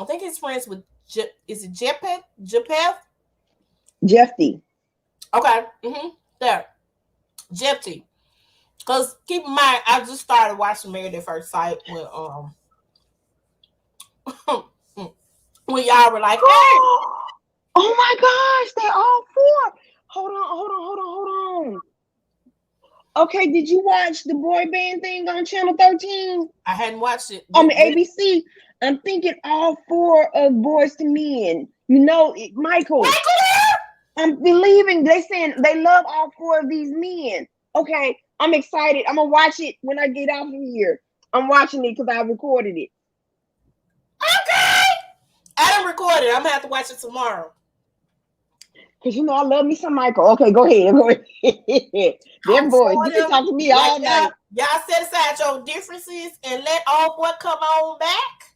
Speaker 1: think he's friends with is it Jeff?
Speaker 2: Jeffy.
Speaker 1: Okay. There. Jeffy. Because keep in mind, I just started watching Married at First Sight when when y'all were like, hey.
Speaker 2: Oh my gosh, they're all 4. Hold on. Okay, did you watch the boy band thing on Channel 13?
Speaker 1: I hadn't watched it.
Speaker 2: On the ABC. I'm thinking all 4 of Boys to Men. Michael. I'm believing they saying they love all 4 of these men. Okay, I'm excited. I'm gonna watch it when I get out of here. I'm watching it because I recorded it.
Speaker 1: Okay. I didn't record it. I'm gonna have to watch it tomorrow.
Speaker 2: Because I love me some Michael. Okay, go ahead. Them boys, you can talk to me all night.
Speaker 1: Y'all set aside your differences and let old boy come on back.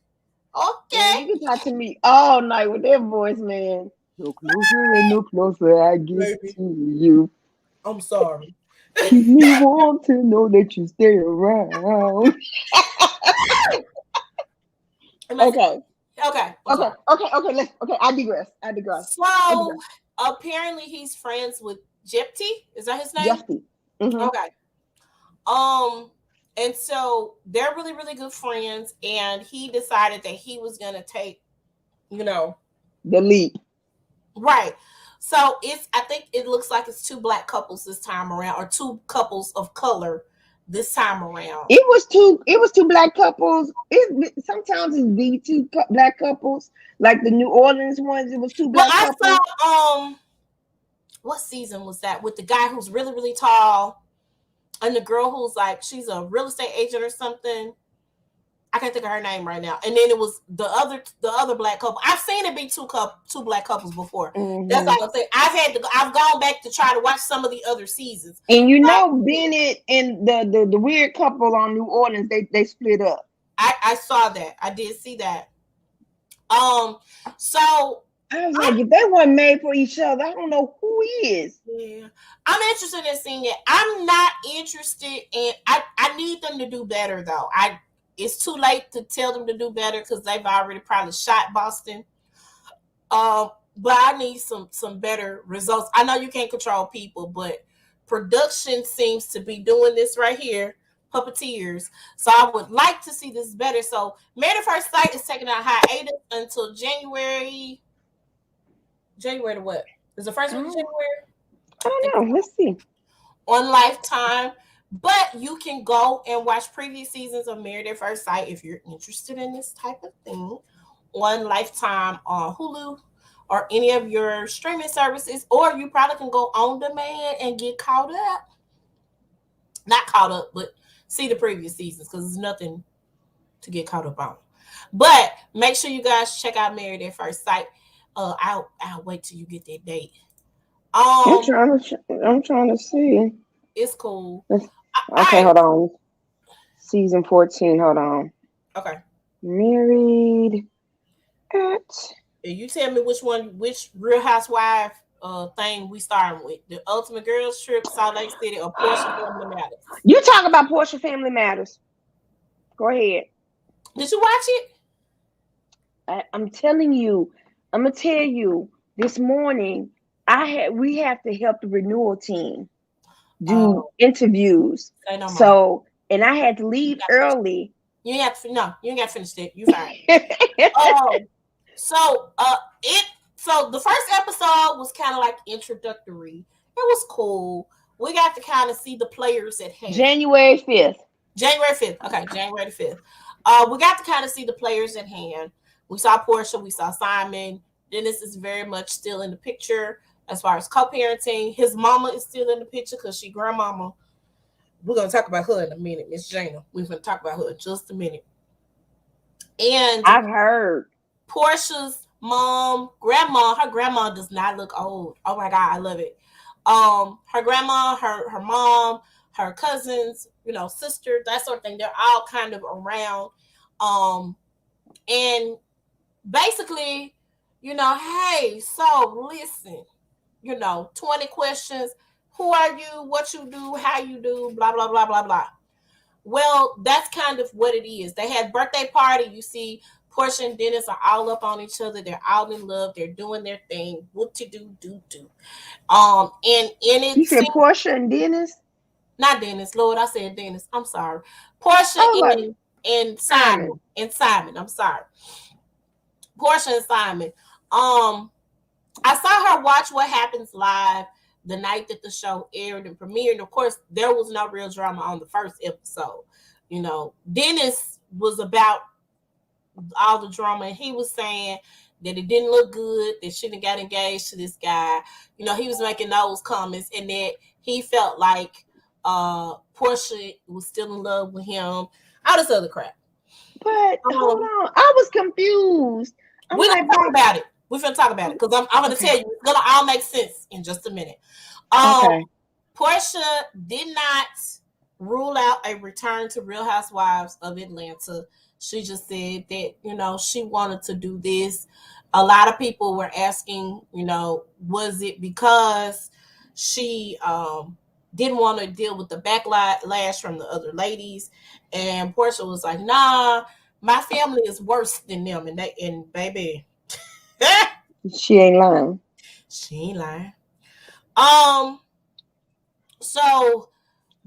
Speaker 1: Okay.
Speaker 2: You can talk to me all night with them boys, man. No closer and no closer I get to you.
Speaker 1: I'm sorry.
Speaker 2: You want to know that you stay around. Okay. I digress.
Speaker 1: So apparently he's friends with Jepty. Is that his name?
Speaker 2: Jepty. Mm-hmm.
Speaker 1: Okay. And so they're really, really good friends, and he decided that he was gonna take, the
Speaker 2: lead.
Speaker 1: Right. So I think it looks like it's 2 black couples this time around, or 2 couples of color this time around.
Speaker 2: It was two black couples. Sometimes it's the 2 black couples, like the New Orleans ones. It was 2 black couples.
Speaker 1: I saw what season was that with the guy who's really, really tall and the girl who's like she's a real estate agent or something. I can't think of her name right now. And then it was the other black couple. I've seen it be 2 black couples before. Mm-hmm. That's all I'm saying. I've gone back to try to watch some of the other seasons.
Speaker 2: And Bennett and the weird couple on New Orleans, they split up.
Speaker 1: I saw that. I did see that. So
Speaker 2: I was like, if they weren't made for each other, I don't know who is.
Speaker 1: Yeah. I'm interested in seeing it. I'm not interested in I need them to do better though. It's too late to tell them to do better because they've already probably shot Boston. But I need some better results. I know you can't control people, but production seems to be doing this right here, puppeteers. So I would like to see this better. So Married at First Sight is taking out hiatus until January. January to what? Is the first week of January?
Speaker 2: I don't know. Let's see.
Speaker 1: On Lifetime. But you can go and watch previous seasons of Married at First Sight if you're interested in this type of thing on Lifetime, on Hulu, or any of your streaming services. Or you probably can go on demand and get caught up. Not caught up, but see the previous seasons because there's nothing to get caught up on. But make sure you guys check out Married at First Sight. I'll wait till you get that date.
Speaker 2: I'm trying to see.
Speaker 1: It's cool.
Speaker 2: Okay, hold on. Season 14. Hold on.
Speaker 1: Okay.
Speaker 2: Married at.
Speaker 1: You tell me which Real Housewife thing we starting with. The Ultimate Girls Trip, Salt Lake City, or Portia Family Matters.
Speaker 2: You talk about Portia Family Matters. Go ahead.
Speaker 1: Did you watch it?
Speaker 2: I'm telling you. I'm gonna tell you. This morning, we have to help the renewal team do interviews. So, and I had to leave early.
Speaker 1: You ain't got to finish it. You fine. So the first episode was kind of like introductory. It was cool. We got to kind of see the players at hand.
Speaker 2: January 5th.
Speaker 1: Okay, January 5th. We got to kind of see the players at hand. We saw Portia, we saw Simon. Dennis is very much still in the picture. as far as co-parenting. His mama is still in the picture because she grandmama. We're gonna talk about her in a minute, Miss Jana. We're gonna talk about her in just a minute. And
Speaker 2: I've heard
Speaker 1: Portia's mom, grandma, her grandma does not look old. Oh my God, I love it. Her grandma, her mom, her cousins, sister, that sort of thing, they're all kind of around. And basically, hey, so listen, 20 questions. Who are you? What you do? How you do? Blah, blah, blah, blah, blah. Well, that's kind of what it is. They had birthday party. You see, Portia and Dennis are all up on each other. They're all in love. They're doing their thing. Whoop-de-doo-doo-doo. And it
Speaker 2: you said
Speaker 1: seems,
Speaker 2: Portia and Dennis.
Speaker 1: not Dennis, Lord, I said Dennis. I'm sorry. Portia and Simon. And Simon. I'm sorry. Portia and Simon. I saw her watch What Happens Live the night that the show aired and premiered. And of course, there was no real drama on the first episode. Dennis was about all the drama, and he was saying that it didn't look good, that she didn't got engaged to this guy. He was making those comments, and that he felt like Portia was still in love with him. All this other crap.
Speaker 2: But hold on, I was confused.
Speaker 1: We're gonna talk about it. We're gonna talk about it because I'm gonna tell you, it's gonna all make sense in just a minute.
Speaker 2: Okay.
Speaker 1: Portia did not rule out a return to Real Housewives of Atlanta. She just said that, she wanted to do this. A lot of people were asking, was it because she didn't want to deal with the backlash from the other ladies? And Portia was like, nah, my family is worse than them. And baby,
Speaker 2: she ain't lying.
Speaker 1: She ain't lying. So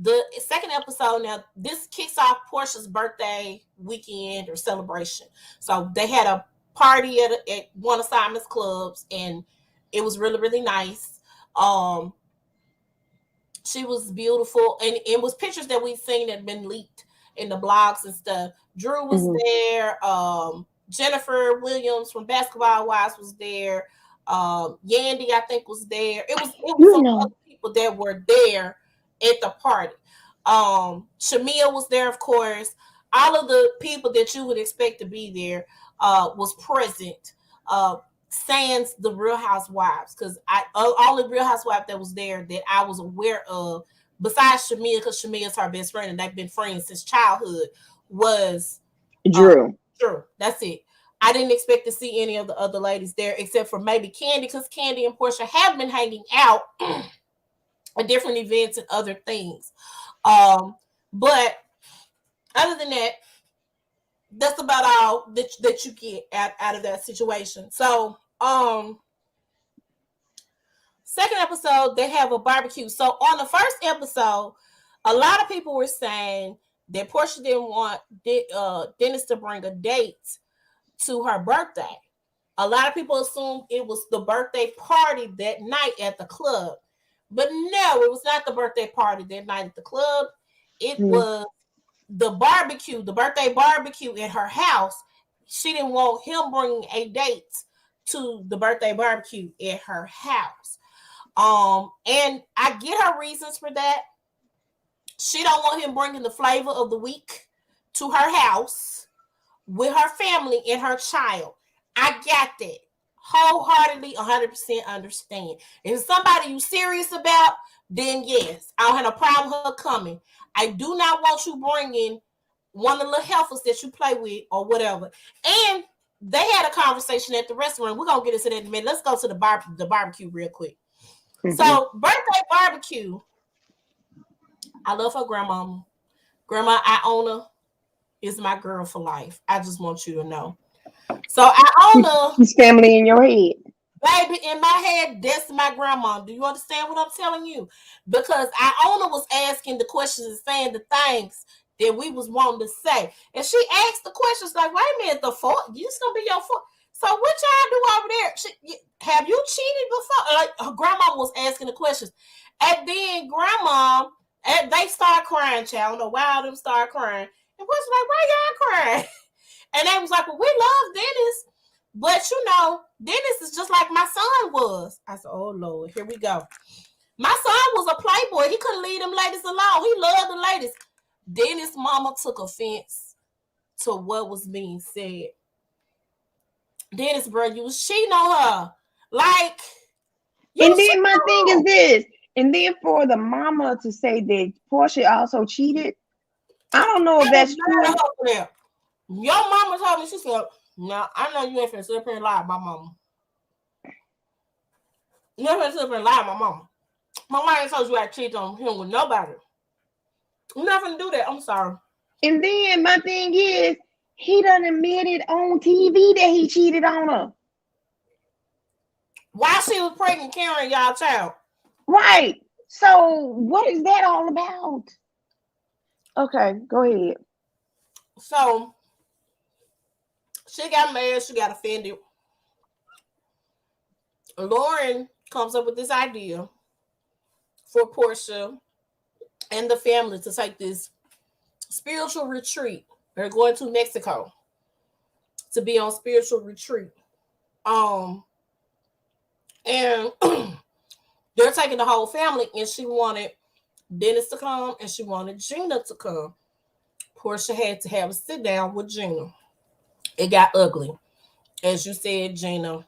Speaker 1: the second episode, now this kicks off Portia's birthday weekend or celebration. So they had a party at one of Simon's clubs, and it was really, really nice. She was beautiful, and it was pictures that we've seen that had been leaked in the blogs and stuff. Drew was there. Jennifer Williams from Basketball Wives was there. Yandy, I think, was there. It was some other people that were there at the party. Shamia was there, of course. All of the people that you would expect to be there was present. Sans the Real Housewives, because only Real Housewife that was there that I was aware of, besides Shamia, because Shamia's her best friend and they've been friends since childhood, was
Speaker 2: Drew.
Speaker 1: Drew. That's it. I didn't expect to see any of the other ladies there except for maybe Candy, because Candy and Portia have been hanging out at different events and other things. But other than that, that's about all that you get out of that situation. So, second episode, they have a barbecue. So on the first episode, a lot of people were saying that Portia didn't want Dennis to bring a date to her birthday. A lot of people assumed it was the birthday party that night at the club. But no, it was not the birthday party that night at the club. It was the barbecue, the birthday barbecue at her house. She didn't want him bringing a date to the birthday barbecue at her house. And I get her reasons for that. She don't want him bringing the flavor of the week to her house with her family and her child. I got that. Wholeheartedly, 100% understand. If it's somebody you serious about, then yes, I don't have no problem with her coming. I do not want you bringing one of the little heifers that you play with or whatever. And they had a conversation at the restaurant. We're going to get into that in a minute. Let's go to the barbecue real quick. So, birthday barbecue. I love her grandmama. Grandma Iona is my girl for life. I just want you to know. So Iona,
Speaker 2: she's family in your head.
Speaker 1: Baby, in my head, that's my grandma. Do you understand what I'm telling you? Because Iona was asking the questions and saying the things that we was wanting to say. And she asked the questions like, wait a minute, the fault? This gonna be your fault. So what y'all do over there? Have you cheated before? Like her grandma was asking the questions. And then grandma, and they start crying, child. I don't know why them start crying. And was like, why y'all crying? And they was like, well, we love Dennis. But Dennis is just like my son was. I said, oh Lord, here we go. My son was a playboy. He couldn't leave them ladies alone. He loved the ladies. Dennis' mama took offense to what was being said. Dennis, bro, you was cheating on her. Like,
Speaker 2: and then my thing is this. And then for the mama to say that Portia also cheated, I don't know if that's true.
Speaker 1: Your mama told me, she said, no, I know you ain't finna sit up here and lie about my mama. You ain't finna sit up here and lie about my mama. My mama ain't told you I cheated on him with nobody. You're not finna do that. I'm sorry.
Speaker 2: And then my thing is, he done admitted on TV that he cheated on her.
Speaker 1: While she was pregnant, carrying y'all child.
Speaker 2: Right. So what is that all about? Okay, go ahead.
Speaker 1: So she got mad. She got offended. Lauren comes up with this idea for Portia and the family to take this spiritual retreat. They're going to Mexico to be on spiritual retreat. And they're taking the whole family, and she wanted Dennis to come and she wanted Gina to come. Portia had to have a sit down with Gina. It got ugly. As you said, Gina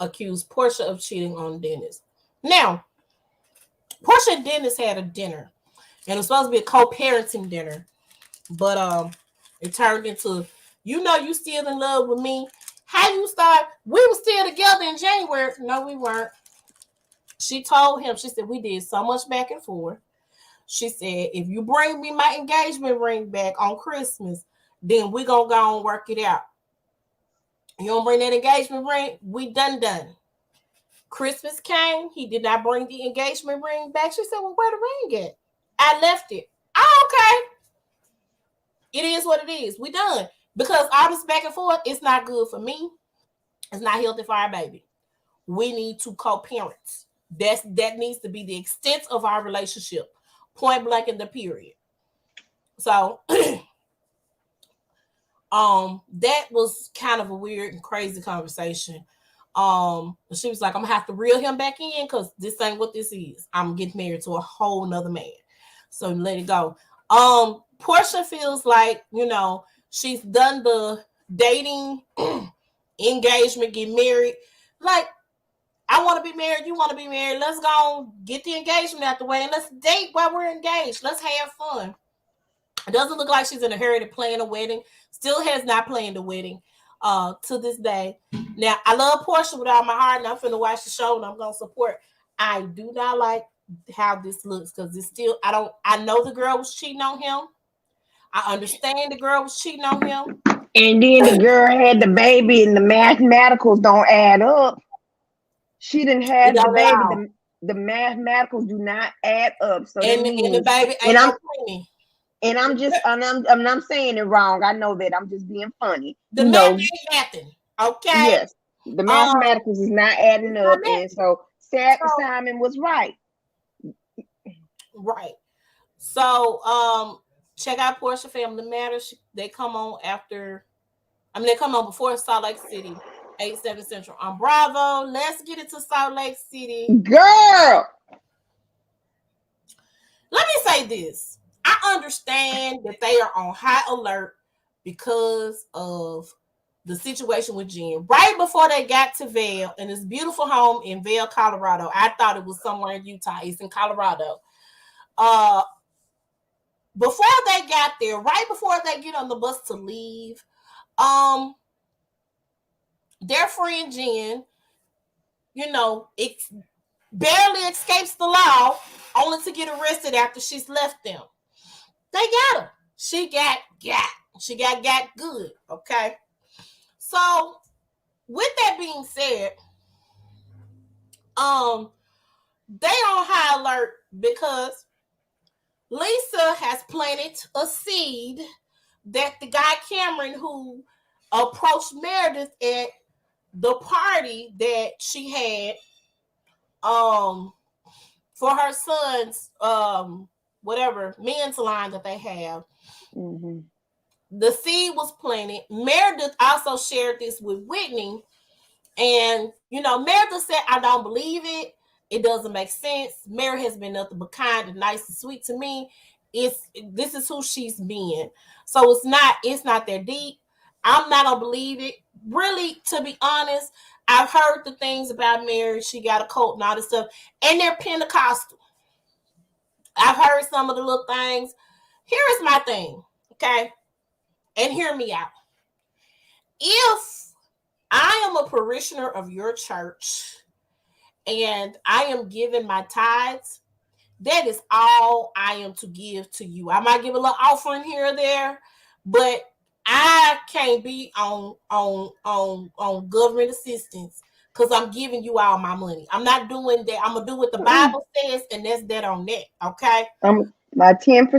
Speaker 1: accused Portia of cheating on Dennis. Now, Portia and Dennis had a dinner, and it was supposed to be a co-parenting dinner, but it turned into, you know, you still in love with me. How you start? We were still together in January. No, we weren't. She told him, she said, we did so much back and forth. She said, if you bring me my engagement ring back on Christmas, then we're going to go and work it out. You don't bring that engagement ring, we done. Christmas came, he did not bring the engagement ring back. She said, well, where the ring at? I left it. Oh, okay. It is what it is. We done. Because all this back and forth, it's not good for me. It's not healthy for our baby. We need to co-parent. That needs to be the extent of our relationship. Point blank in the period. So that was kind of a weird and crazy conversation. She was like, I'm gonna have to reel him back in because this ain't what this is. I'm getting married to a whole nother man. So let it go. Portia feels like, you know, she's done the dating, engagement, get married. Like, I want to be married. You want to be married. Let's go get the engagement out the way and let's date while we're engaged. Let's have fun. It doesn't look like she's in a hurry to plan a wedding. Still has not planned a wedding to this day. Now, I love Portia with all my heart, and I'm finna watch the show and I'm going to support. I do not like how this looks because it's still, I know the girl was cheating on him. I understand the girl was cheating on him.
Speaker 2: And then the girl had the baby and the mathematicals don't add up. She didn't have the baby. The mathematicals do not add up. So
Speaker 1: and the baby ain't
Speaker 2: and I'm saying it wrong. I know that I'm just being funny.
Speaker 1: The math ain't nothing. Okay.
Speaker 2: Yes. The mathematicals is not adding up. And so Simon was right.
Speaker 1: Right. So check out Portia Family Matters. They come on they come on before Salt Lake City. 8/7 Central on Bravo. Let's get into Salt Lake City.
Speaker 2: Girl!
Speaker 1: Let me say this. I understand that they are on high alert because of the situation with Jen. Right before they got to Vail, in this beautiful home in Vail, Colorado. I thought it was somewhere in Utah. It's in Colorado. Before they got there, right before they get on the bus to leave, their friend Jen, you know, it barely escapes the law, only to get arrested after she's left them. They got her. She got good. Okay. So, with that being said, they on high alert because Lisa has planted a seed that the guy Cameron, who approached Meredith at the party that she had for her son's men's line that they have.
Speaker 2: Mm-hmm.
Speaker 1: The seed was planted. Meredith also shared this with Whitney, And, Meredith said, I don't believe it. It doesn't make sense. Mary has been nothing but kind and nice and sweet to me. This is who she's been. So it's not that deep. I'm not gonna believe it. Really, to be honest, I've heard the things about Mary. She got a cult and all this stuff, and they're Pentecostal. I've heard some of the little things. Here is my thing, okay? And hear me out. If I am a parishioner of your church and I am giving my tithes, that is all I am to give to you. I might give a little offering here or there, but I can't be on government assistance because I'm giving you all my money. I'm not doing that. I'm gonna do what the Bible says, and that's that on that. Okay.
Speaker 2: My 10%.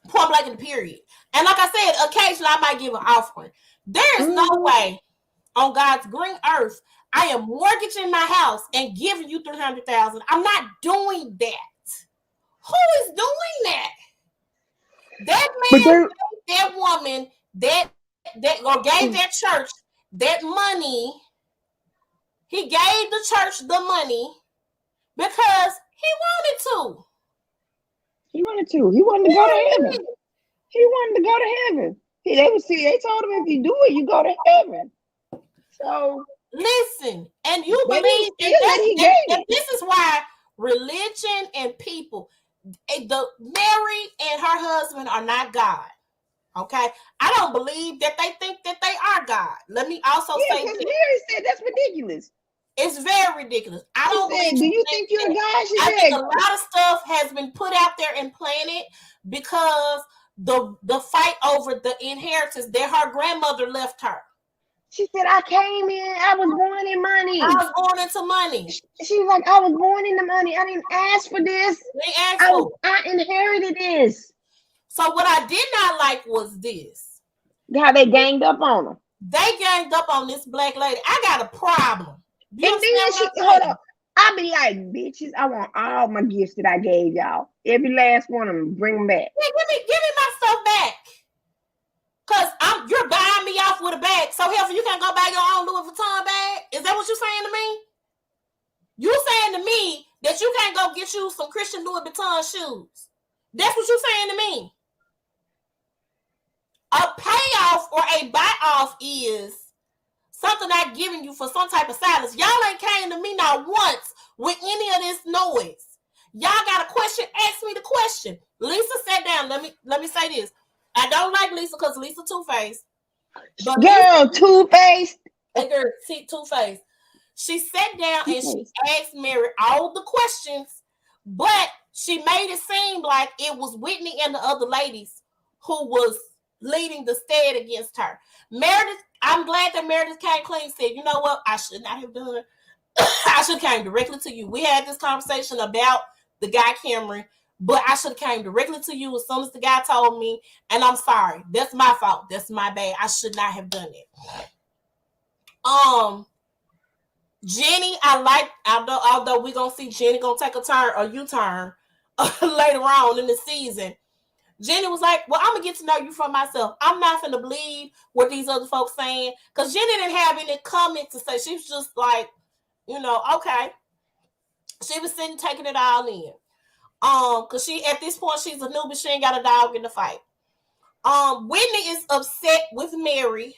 Speaker 1: Point blank in the period. And like I said, occasionally I might give an offering. There is no way on God's green earth I am mortgaging my house and giving you $300,000. I'm not doing that. Who is doing that? That man, that woman, that or gave that church that money. He gave the church the money because he wanted to.
Speaker 2: He wanted to go to heaven. He wanted to go to heaven. They told him if you do it, you go to heaven. So
Speaker 1: listen, and you believe that this is why religion and people, Mary and her husband are not God. Okay, I don't believe that they think that they are God. Let me also say
Speaker 2: that. Mary said that's ridiculous.
Speaker 1: It's very ridiculous. I don't believe.
Speaker 2: Do you think you're a God?
Speaker 1: I think a lot of stuff has been put out there and planted because the fight over the inheritance that her grandmother left her.
Speaker 2: She said, I came in, I was born in money.
Speaker 1: I was born into money.
Speaker 2: She was like, I was born into money. I didn't ask for this. I inherited this. So
Speaker 1: what I did not like was this.
Speaker 2: How they ganged up on her.
Speaker 1: They ganged up on this black lady. I got a problem.
Speaker 2: And then hold up. I be like, bitches, I want all my gifts that I gave y'all. Every last one of them, bring them back.
Speaker 1: Yeah, give me my stuff back. Cause you're buying me off with a bag. So helpful, you can't go buy your own Louis Vuitton bag. Is that what you're saying to me? You saying to me that you can't go get you some Christian Louis Vuitton shoes. That's what you're saying to me. A payoff or a buy-off is something I've given you for some type of silence. Y'all ain't came to me not once with any of this noise. Y'all got a question? Ask me the question. Lisa sat down. Let me say this. I don't like Lisa because Lisa two-faced.
Speaker 2: Girl, two-faced.
Speaker 1: Girl, two-faced. She sat down and she asked Mary all the questions, but she made it seem like it was Whitney and the other ladies who was leading the stead against her. Meredith, I'm glad that Meredith came clean and said, you know what? I should not have done it. I should have came directly to you. We had this conversation about the guy Cameron, but I should have came directly to you as soon as the guy told me, and I'm sorry. That's my fault. That's my bad. I should not have done it. Jenny, I like, although we're going to see Jenny going to take a turn, or U-turn later on in the season. Jenny was like, well, I'm going to get to know you for myself. I'm not going to believe what these other folks saying. Because Jenny didn't have any comment to say. She was just like, okay. She was sitting, taking it all in. Because at this point, she's a newbie. She ain't got a dog in the fight. Whitney is upset with Mary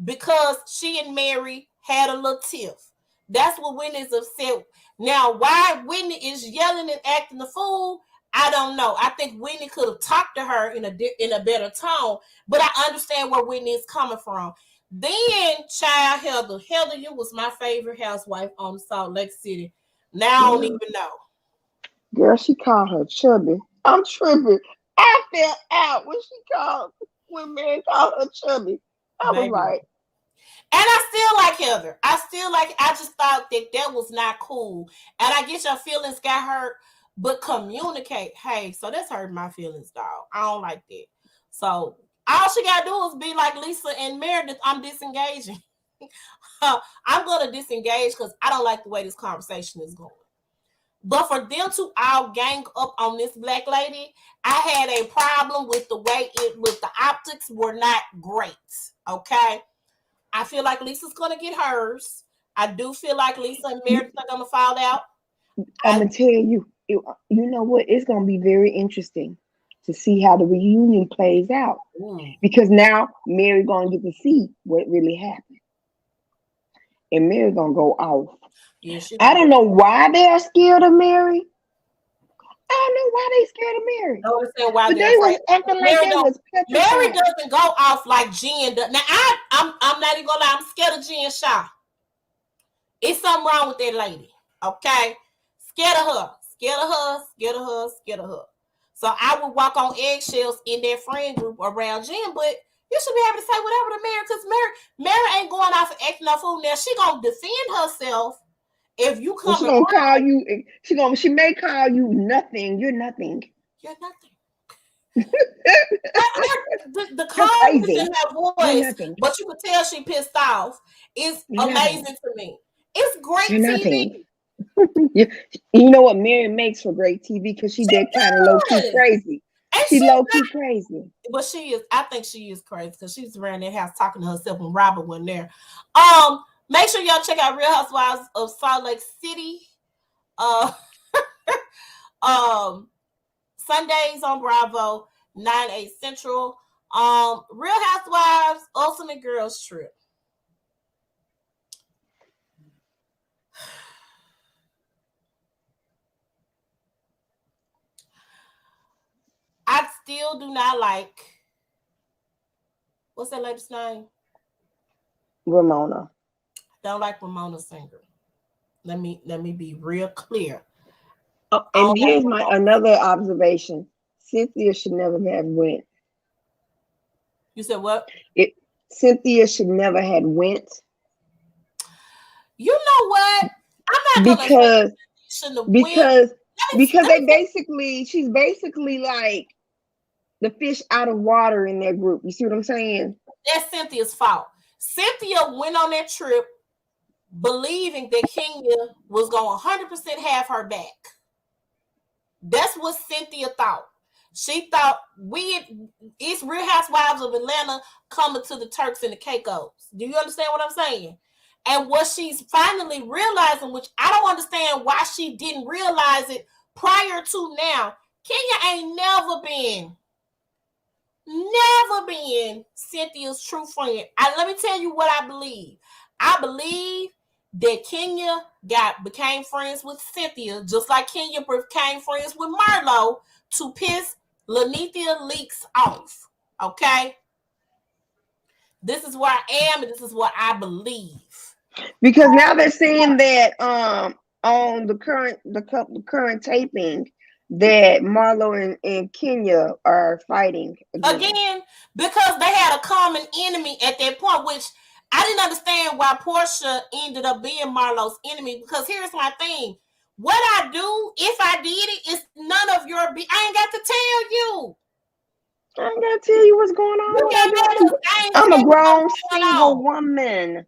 Speaker 1: because she and Mary had a little tiff. That's what Whitney is upset. Now, why Whitney is yelling and acting the fool, I don't know. I think Whitney could have talked to her in a better tone, but I understand where Whitney is coming from. Then, child Heather, you was my favorite housewife on Salt Lake City. Now I don't even know.
Speaker 2: Girl, she called her chubby. I'm tripping. I fell out when Mary called her chubby. I was like.
Speaker 1: And I still like Heather. I just thought that was not cool. And I guess your feelings got hurt, but communicate. Hey, so that's hurting my feelings, dog. I don't like that. So all she got to do is be like Lisa and Meredith. I'm disengaging. I'm going to disengage because I don't like the way this conversation is going. But for them to all gang up on this black lady, I had a problem with the way with the optics were not great. Okay. I feel like Lisa's gonna get hers. I do feel like Lisa and Meredith are gonna fall out.
Speaker 2: I'm gonna tell you, you know what? It's gonna be very interesting to see how the reunion plays out because now Mary gonna get to see what really happened, and Mary gonna go off.
Speaker 1: Yeah,
Speaker 2: I don't know why they're scared of Mary. I don't know why they scared of Mary.
Speaker 1: I don't understand why
Speaker 2: but they was acting like
Speaker 1: Mary
Speaker 2: they was petrified.
Speaker 1: Mary doesn't go off like Jen does. Now I'm not even gonna lie. I'm scared of Jen Shaw. It's something wrong with that lady. Okay, scared of her. Scared of her. Scared of her. Scared of her. So I would walk on eggshells in that friend group around Jen, but you should be able to say whatever to Mary because Mary ain't going off and acting a fool. Now she gonna defend herself. If you come,
Speaker 2: she gonna call you. She may call you nothing. You're nothing.
Speaker 1: You're nothing. the calm in her voice, but you could tell she pissed off. It's amazing to me. It's great TV.
Speaker 2: You know what Mary makes for great TV because she did kind of low key crazy. And she low key crazy.
Speaker 1: But she is. I think she is crazy because she's around that house talking to herself when Robert wasn't there. Make sure y'all check out Real Housewives of Salt Lake City. Sundays on Bravo, 9/8 Central. Real Housewives Ultimate Girls Trip. I still do not like. What's that lady's name?
Speaker 2: Ramona.
Speaker 1: Don't like Ramona Singer. Let me be real clear.
Speaker 2: Oh, and here's my another observation. Cynthia should never have went.
Speaker 1: You said what?
Speaker 2: Cynthia should never had went.
Speaker 1: You know what? I'm
Speaker 2: not because she's basically like the fish out of water in that group. You see what I'm saying?
Speaker 1: That's Cynthia's fault. Cynthia went on that trip believing that Kenya was going to 100% have her back. That's what Cynthia thought. She thought it's Real Housewives of Atlanta coming to the Turks and the Caicos. Do you understand what I'm saying? And what she's finally realizing, which I don't understand why she didn't realize it prior to now, Kenya ain't never been Cynthia's true friend. Let me tell you what I believe. I believe that Kenya became friends with Cynthia, just like Kenya became friends with Marlo to piss Lanithia Leakes off. Okay? This is where I am, and this is what I believe.
Speaker 2: Because now they're saying that on the current taping that Marlo and Kenya are fighting
Speaker 1: again because they had a common enemy at that point, which I didn't understand why Portia ended up being Marlo's enemy. Because here's my thing: what I do, if I did it, is none of your. I ain't got to tell you.
Speaker 2: I ain't got to tell you what's going on. I'm a grown single woman.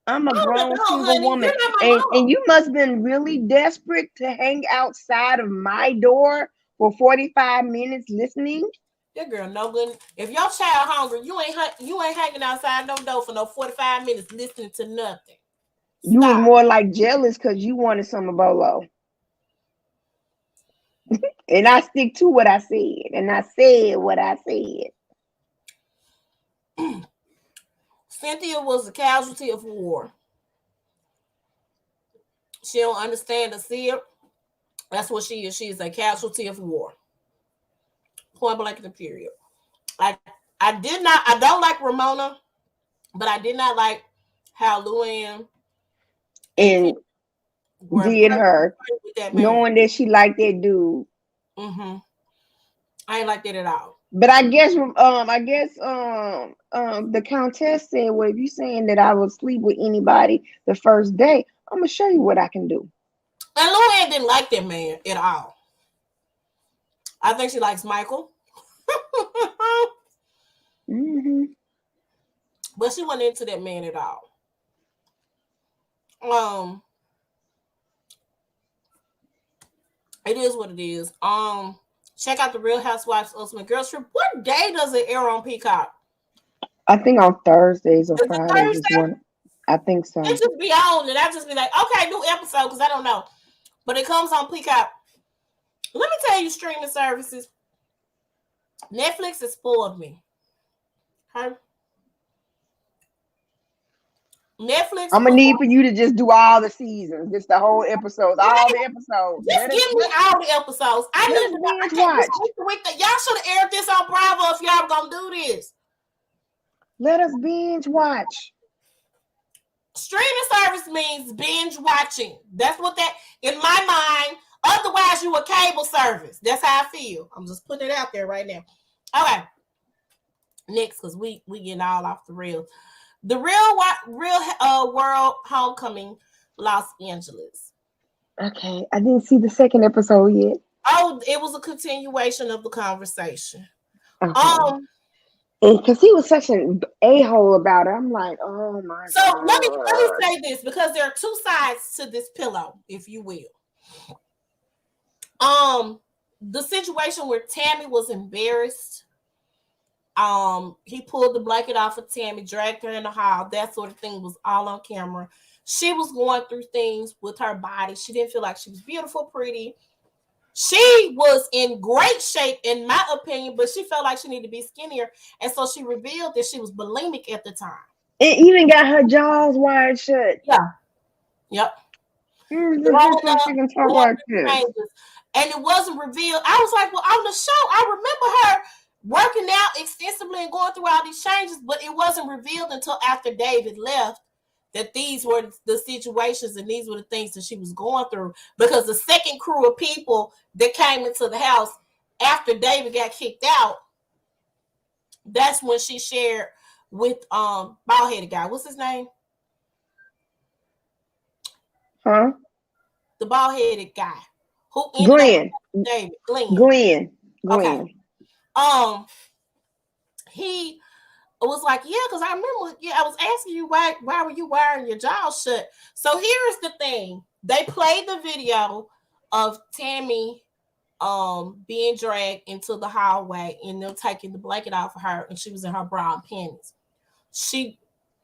Speaker 2: I'm a grown single woman, and you must have been really desperate to hang outside of my door for 45 minutes listening.
Speaker 1: That girl no good. If your child hungry, you ain't hanging outside no door for no 45 minutes listening to nothing.
Speaker 2: Stop. You were more like jealous because you wanted some of Bolo. And I stick to what I said, and I said what I said.
Speaker 1: Cynthia was a casualty of war. She don't understand the seer. That's what she is. She is a casualty of war. Point blank in the period. I don't like Ramona, but I did not like how Luann
Speaker 2: and did her, knowing that she liked that dude.
Speaker 1: Mm-hmm. I ain't like that at all.
Speaker 2: But I guess the Countess said, well, if you're saying that I will sleep with anybody the first day, I'm gonna show you what I can do.
Speaker 1: And Luann didn't like that man at all. I think she likes Michael.
Speaker 2: Mm-hmm.
Speaker 1: But she wasn't into that man at all. It is what it is. Check out the Real Housewives Ultimate Girls Trip. What day does it air on Peacock?
Speaker 2: I think on Thursdays or
Speaker 1: Is it
Speaker 2: Fridays is
Speaker 1: Thursday?
Speaker 2: one. I think so.
Speaker 1: It just be on, and I just be like, okay, new episode, because I don't know. But it comes on Peacock. Let me tell you, streaming services. Netflix has spoiled me. Okay? Netflix.
Speaker 2: I'm gonna need for you to just do all the seasons, just the whole episodes, all the episodes.
Speaker 1: Just give me all the episodes. I need to
Speaker 2: binge watch.
Speaker 1: Y'all should have aired this on Bravo if y'all gonna do this.
Speaker 2: Let us binge watch.
Speaker 1: Streaming service means binge watching. That's what that, in my mind. Otherwise, you a cable service. That's how I feel. I'm just putting it out there right now. Okay. Next, because we getting all off the rails. The real world homecoming, Los Angeles.
Speaker 2: Okay, I didn't see the second episode yet.
Speaker 1: Oh, it was a continuation of the conversation.
Speaker 2: Okay. Because he was such an a-hole about it. I'm like, oh my
Speaker 1: so
Speaker 2: God.
Speaker 1: let me say this, because there are two sides to this pillow, if you will. The situation where Tammy was embarrassed. He pulled the blanket off of Tammy, dragged her in the hall, that sort of thing was all on camera. She was going through things with her body. She didn't feel like she was beautiful, pretty. She was in great shape, in my opinion, but she felt like she needed to be skinnier. And so she revealed that she was bulimic at the time.
Speaker 2: It even got her jaws wired shut.
Speaker 1: Yeah. Yep.
Speaker 2: She can talk like this.
Speaker 1: And it wasn't revealed. I was like, well, on the show, I remember her working out extensively and going through all these changes, but it wasn't revealed until after David left that these were the situations and these were the things that she was going through. Because the second crew of people that came into the house after David got kicked out, that's when she shared with bald-headed guy. What's his name?
Speaker 2: Huh?
Speaker 1: The bald-headed guy. Who
Speaker 2: Glenn.
Speaker 1: David.
Speaker 2: Glenn.
Speaker 1: Okay. He was like, yeah, because I remember, I was asking you why were you wiring your jaw shut? So here's the thing. They played the video of Tammy being dragged into the hallway and them taking the blanket off of her, and she was in her bra and panties. She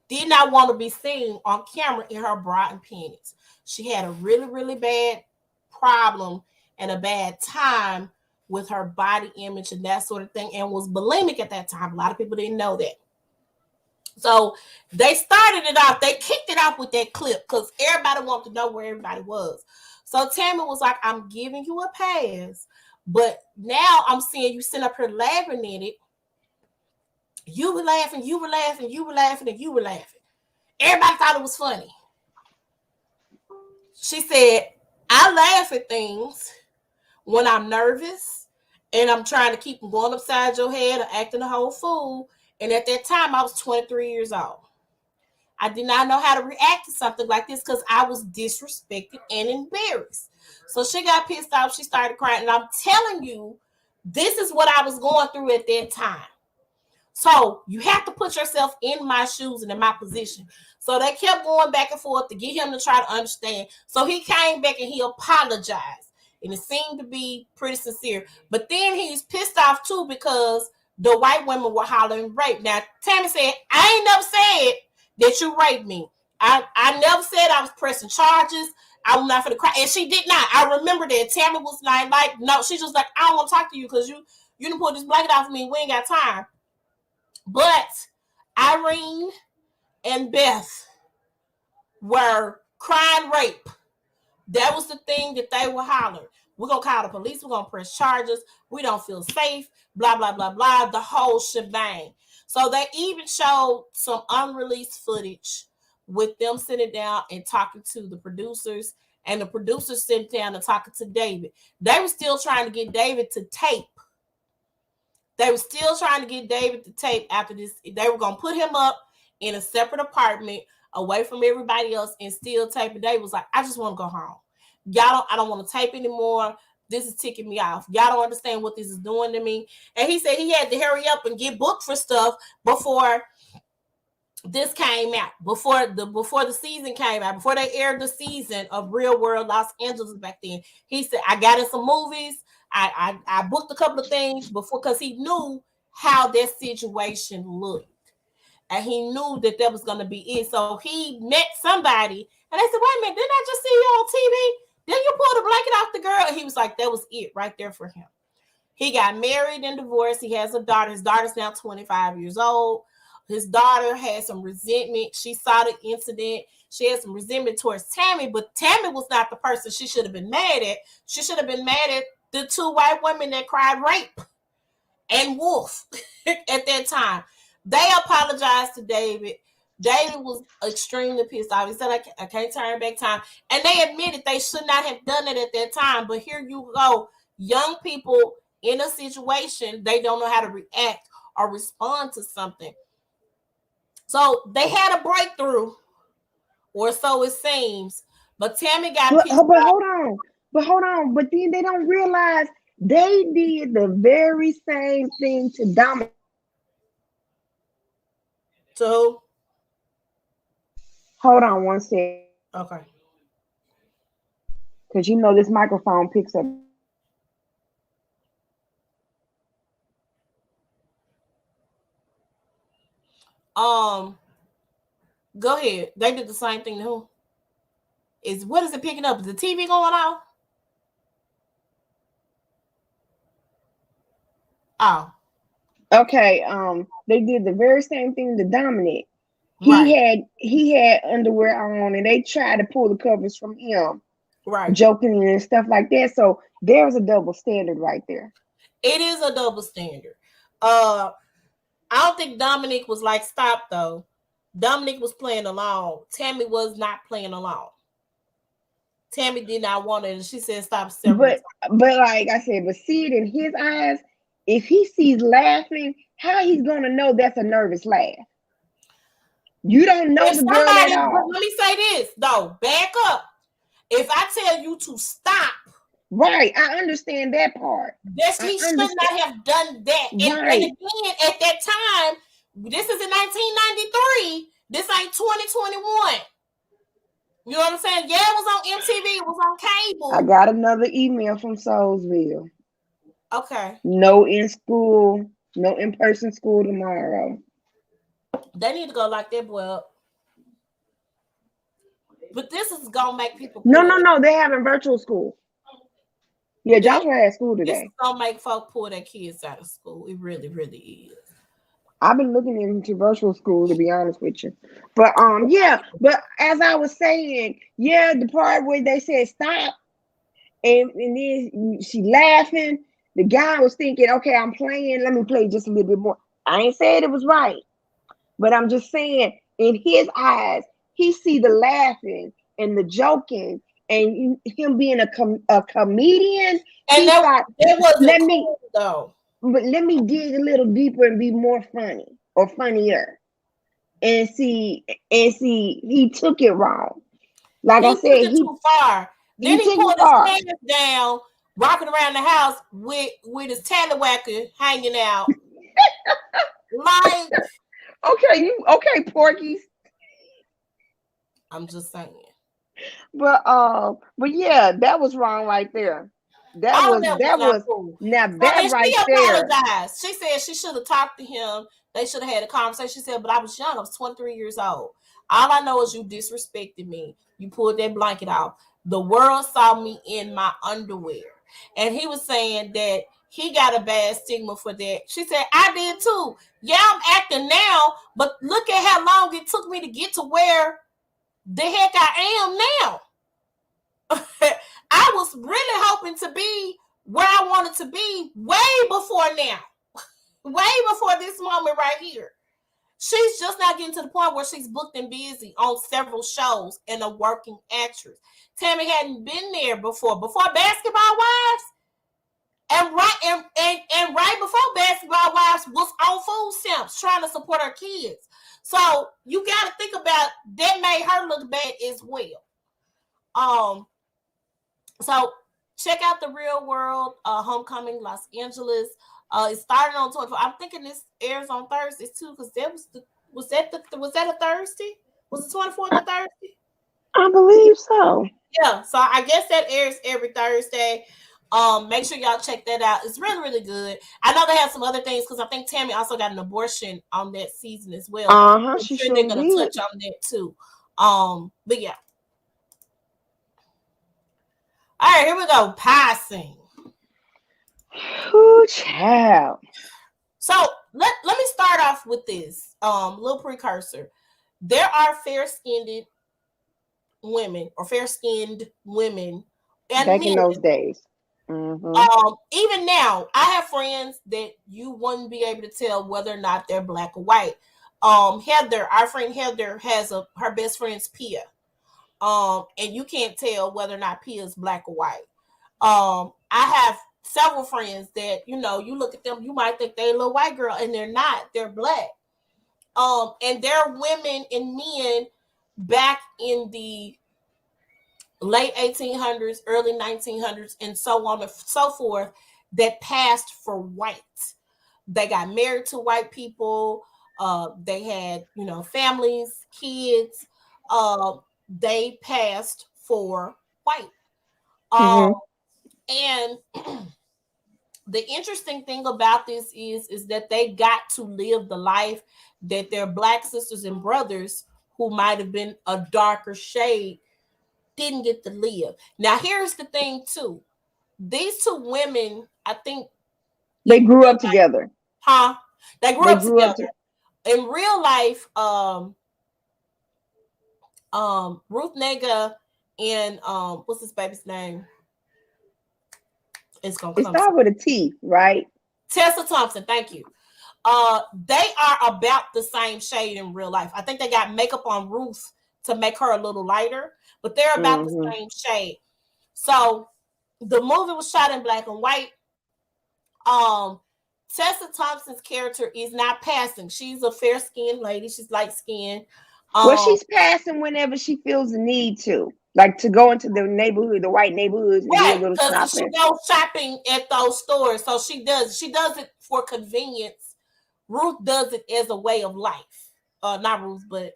Speaker 1: did not want to be seen on camera in her bra and panties. She had a really, really bad problem and a bad time with her body image and that sort of thing, and was bulimic at that time. A lot of people didn't know that. So they started it off. They kicked it off with that clip because everybody wanted to know where everybody was. So Tammy was like, I'm giving you a pass, but now I'm seeing you sit up here laughing at it. You were laughing, you were laughing, you were laughing, and you were laughing. Everybody thought it was funny. She said, I laugh at things when I'm nervous and I'm trying to keep them going upside your head or acting a whole fool. And at that time, I was 23 years old. I did not know how to react to something like this because I was disrespected and embarrassed. So she got pissed off. She started crying. And I'm telling you, this is what I was going through at that time. So you have to put yourself in my shoes and in my position. So they kept going back and forth to get him to try to understand. So he came back and he apologized. And it seemed to be pretty sincere. But then he's pissed off too because the white women were hollering rape. Now, Tammy said, I ain't never said that you raped me. I never said I was pressing charges. I'm not going to cry. And she did not. I remember that. Tammy was like, no, she's just like, I don't want to talk to you because you didn't put this blanket off of me. We ain't got time. But Irene and Beth were crying rape. That was the thing that they were hollering. We're going to call the police. We're going to press charges. We don't feel safe. Blah, blah, blah, blah. The whole shebang. So they even showed some unreleased footage with them sitting down and talking to the producers. And the producers sitting down and talking to David. They were still trying to get David to tape. They were still trying to get David to tape after this. They were going to put him up in a separate apartment away from everybody else and still tape. And David was like, I just want to go home. I don't want to tape anymore. This is ticking me off. Y'all don't understand what this is doing to me. And he said he had to hurry up and get booked for stuff before this came out, before the season came out, before they aired the season of Real World Los Angeles back then. He said, I got in some movies. I booked a couple of things before because he knew how that situation looked. and he knew that was going to be it. So he met somebody, and they said, "Wait a minute, didn't I just see you on TV? Then you pulled the blanket off the girl?" And he was like, "That was it right there for him." He got married and divorced. He has a daughter. His daughter's now 25 years old. His daughter had some resentment. She saw the incident. She had some resentment towards Tammy, but Tammy was not the person she should have been mad at. She should have been mad at the two white women that cried rape and wolf at that time. They apologized to David. David was extremely pissed off. He said, I can't turn back time. And they admitted they should not have done it at that time. But here you go. Young people in a situation, they don't know how to react or respond to something. So they had a breakthrough, or so it seems. But Tammy got pissed off.
Speaker 2: But hold on. But then they don't realize they did the very same thing to Dominic.
Speaker 1: So
Speaker 2: hold on one second.
Speaker 1: Okay.
Speaker 2: Because you know this microphone picks up.
Speaker 1: Go ahead. They did the same thing to who? What is it picking up? Is the TV going off? Oh.
Speaker 2: Okay. They did the very same thing to Dominic. He had underwear on, and they tried to pull the covers from him.
Speaker 1: Right.
Speaker 2: Joking and stuff like that. So there's a double standard right there.
Speaker 1: It is a double standard. I don't think Dominic was like, stop though. Dominic was playing along. Tammy was not playing along. Tammy did not want it, and she said stop.
Speaker 2: But like I said, but see it in his eyes. If he sees laughing, how he's gonna know that's a nervous laugh? You don't know the girl at all.
Speaker 1: Let me say this though. Back up. If I tell you to stop,
Speaker 2: right? I understand that part.
Speaker 1: He should not have done that.
Speaker 2: Right.
Speaker 1: And again, at that time, this is in 1993. This ain't 2021. You know what I'm saying? Yeah, it was on MTV. It was on cable.
Speaker 2: I got another email from Soulsville.
Speaker 1: Okay.
Speaker 2: No in-person school tomorrow.
Speaker 1: They need to go lock that boy up. But this is gonna make people.
Speaker 2: No. They're having virtual school. Yeah, Joshua had school today.
Speaker 1: This is gonna make folk pull their kids out of school. It really, really is.
Speaker 2: I've been looking into virtual school, to be honest with you. But yeah. But as I was saying, yeah, the part where they said stop, and then she laughing. The guy was thinking, okay, I'm playing. Let me play just a little bit more. I ain't saying it was right, but I'm just saying in his eyes, he see the laughing and the joking and him being a comedian.
Speaker 1: And that wasn't cool, though.
Speaker 2: But let me dig a little deeper and be more funny or funnier. And see, he took it wrong. Like I said,
Speaker 1: he too far. Then he pulled his pants down, walking around the house with his tallywhacker hanging out. Like,
Speaker 2: okay, Porky's.
Speaker 1: I'm just saying.
Speaker 2: But yeah, that was wrong right there. That was cool. Now that right there.
Speaker 1: Apologized. She said she should have talked to him. They should have had a conversation. She said, but I was young. I was 23 years old. All I know is you disrespected me. You pulled that blanket off. The world saw me in my underwear. And he was saying that he got a bad stigma for that. She said, I did too. Yeah, I'm acting now, but look at how long it took me to get to where the heck I am now. I was really hoping to be where I wanted to be way before now. Way before this moment right here. She's just not getting to the point where she's booked and busy on several shows and a working actress. Tammy hadn't been there before Basketball Wives. And right before Basketball Wives was on food stamps trying to support her kids. So you got to think about that made her look bad as well. So check out The Real World, Homecoming, Los Angeles. It started on 24. I'm thinking this airs on Thursdays too, because was that a Thursday? Was the 24th a Thursday?
Speaker 2: I believe so.
Speaker 1: Yeah, so I guess that airs every Thursday. Make sure y'all check that out. It's really, really good. I know they have some other things because I think Tammy also got an abortion on that season as well. I'm
Speaker 2: She
Speaker 1: sure
Speaker 2: sure
Speaker 1: they're gonna
Speaker 2: did.
Speaker 1: touch on that too. But yeah. All right, here we go. Passing.
Speaker 2: Ooh, child.
Speaker 1: So let me start off with this little precursor. There are fair-skinned women or fair-skinned women and
Speaker 2: Back
Speaker 1: men.
Speaker 2: in those days.
Speaker 1: Even now, I have friends that you wouldn't be able to tell whether or not they're black or white. Heather, our friend Heather has her best friend's Pia. And you can't tell whether or not Pia is black or white. I have several friends that, you look at them, you might think they're a little white girl, and they're not, they're black. And there are women and men back in the late 1800s, early 1900s, and so on and so forth that passed for white. They got married to white people. They had, families, kids. They passed for white. And the interesting thing about this is that they got to live the life that their black sisters and brothers who might have been a darker shade didn't get to live. Now, here's the thing, too. These two women, I think...
Speaker 2: They grew up together.
Speaker 1: Huh? They grew up together. In real life, Ruth Negga and, what's this baby's name? It's going to come.
Speaker 2: It starts with a T, right?
Speaker 1: Tessa Thompson, thank you. They are about the same shade in real life. I think they got makeup on Ruth to make her a little lighter, but they're about the same shade. So the movie was shot in black and white. Tessa Thompson's character is not passing. She's a fair-skinned lady. She's light-skinned.
Speaker 2: Well, she's passing whenever she feels the need to, like to go into the neighborhood, the white neighborhoods, and do a little shopping.
Speaker 1: She goes shopping at those stores, so she does it for convenience. Ruth does it as a way of life. Not Ruth, but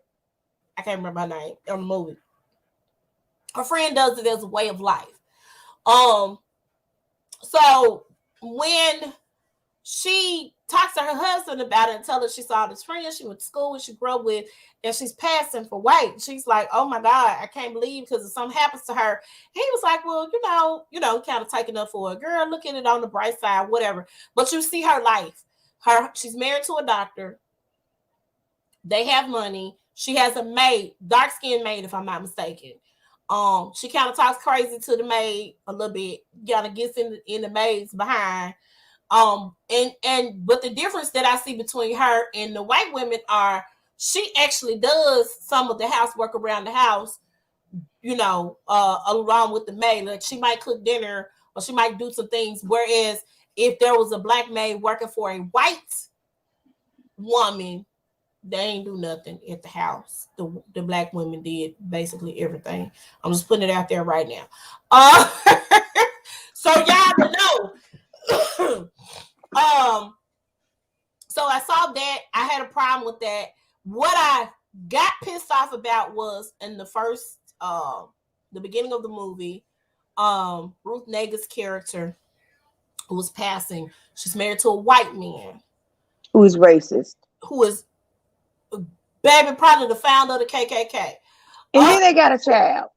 Speaker 1: I can't remember her name on the movie. Her friend does it as a way of life. So when she talks to her husband about it and tells her she saw this friend she went to school with, she grew up with, and she's passing for white. She's like, oh my God, I can't believe, because if something happens to her. He was like, well, kind of taking up for a girl, look at it on the bright side, whatever. But you see her life. She's married to a doctor. They have money. She has a maid, dark-skinned maid, if I'm not mistaken. She kind of talks crazy to the maid a little bit, kind of gets in the maid's behind. But the difference that I see between her and the white women are she actually does some of the housework around the house, along with the maid. Like she might cook dinner or she might do some things. Whereas if there was a black maid working for a white woman, they ain't do nothing at the house. The black women did basically everything. I'm just putting it out there right now. So y'all know. So I saw that. I had a problem with that. What I got pissed off about was in the first, the beginning of the movie, Ruth Negga's character who was passing. She's married to a white man
Speaker 2: who is racist,
Speaker 1: who is baby probably the founder of the KKK.
Speaker 2: And then they got a child.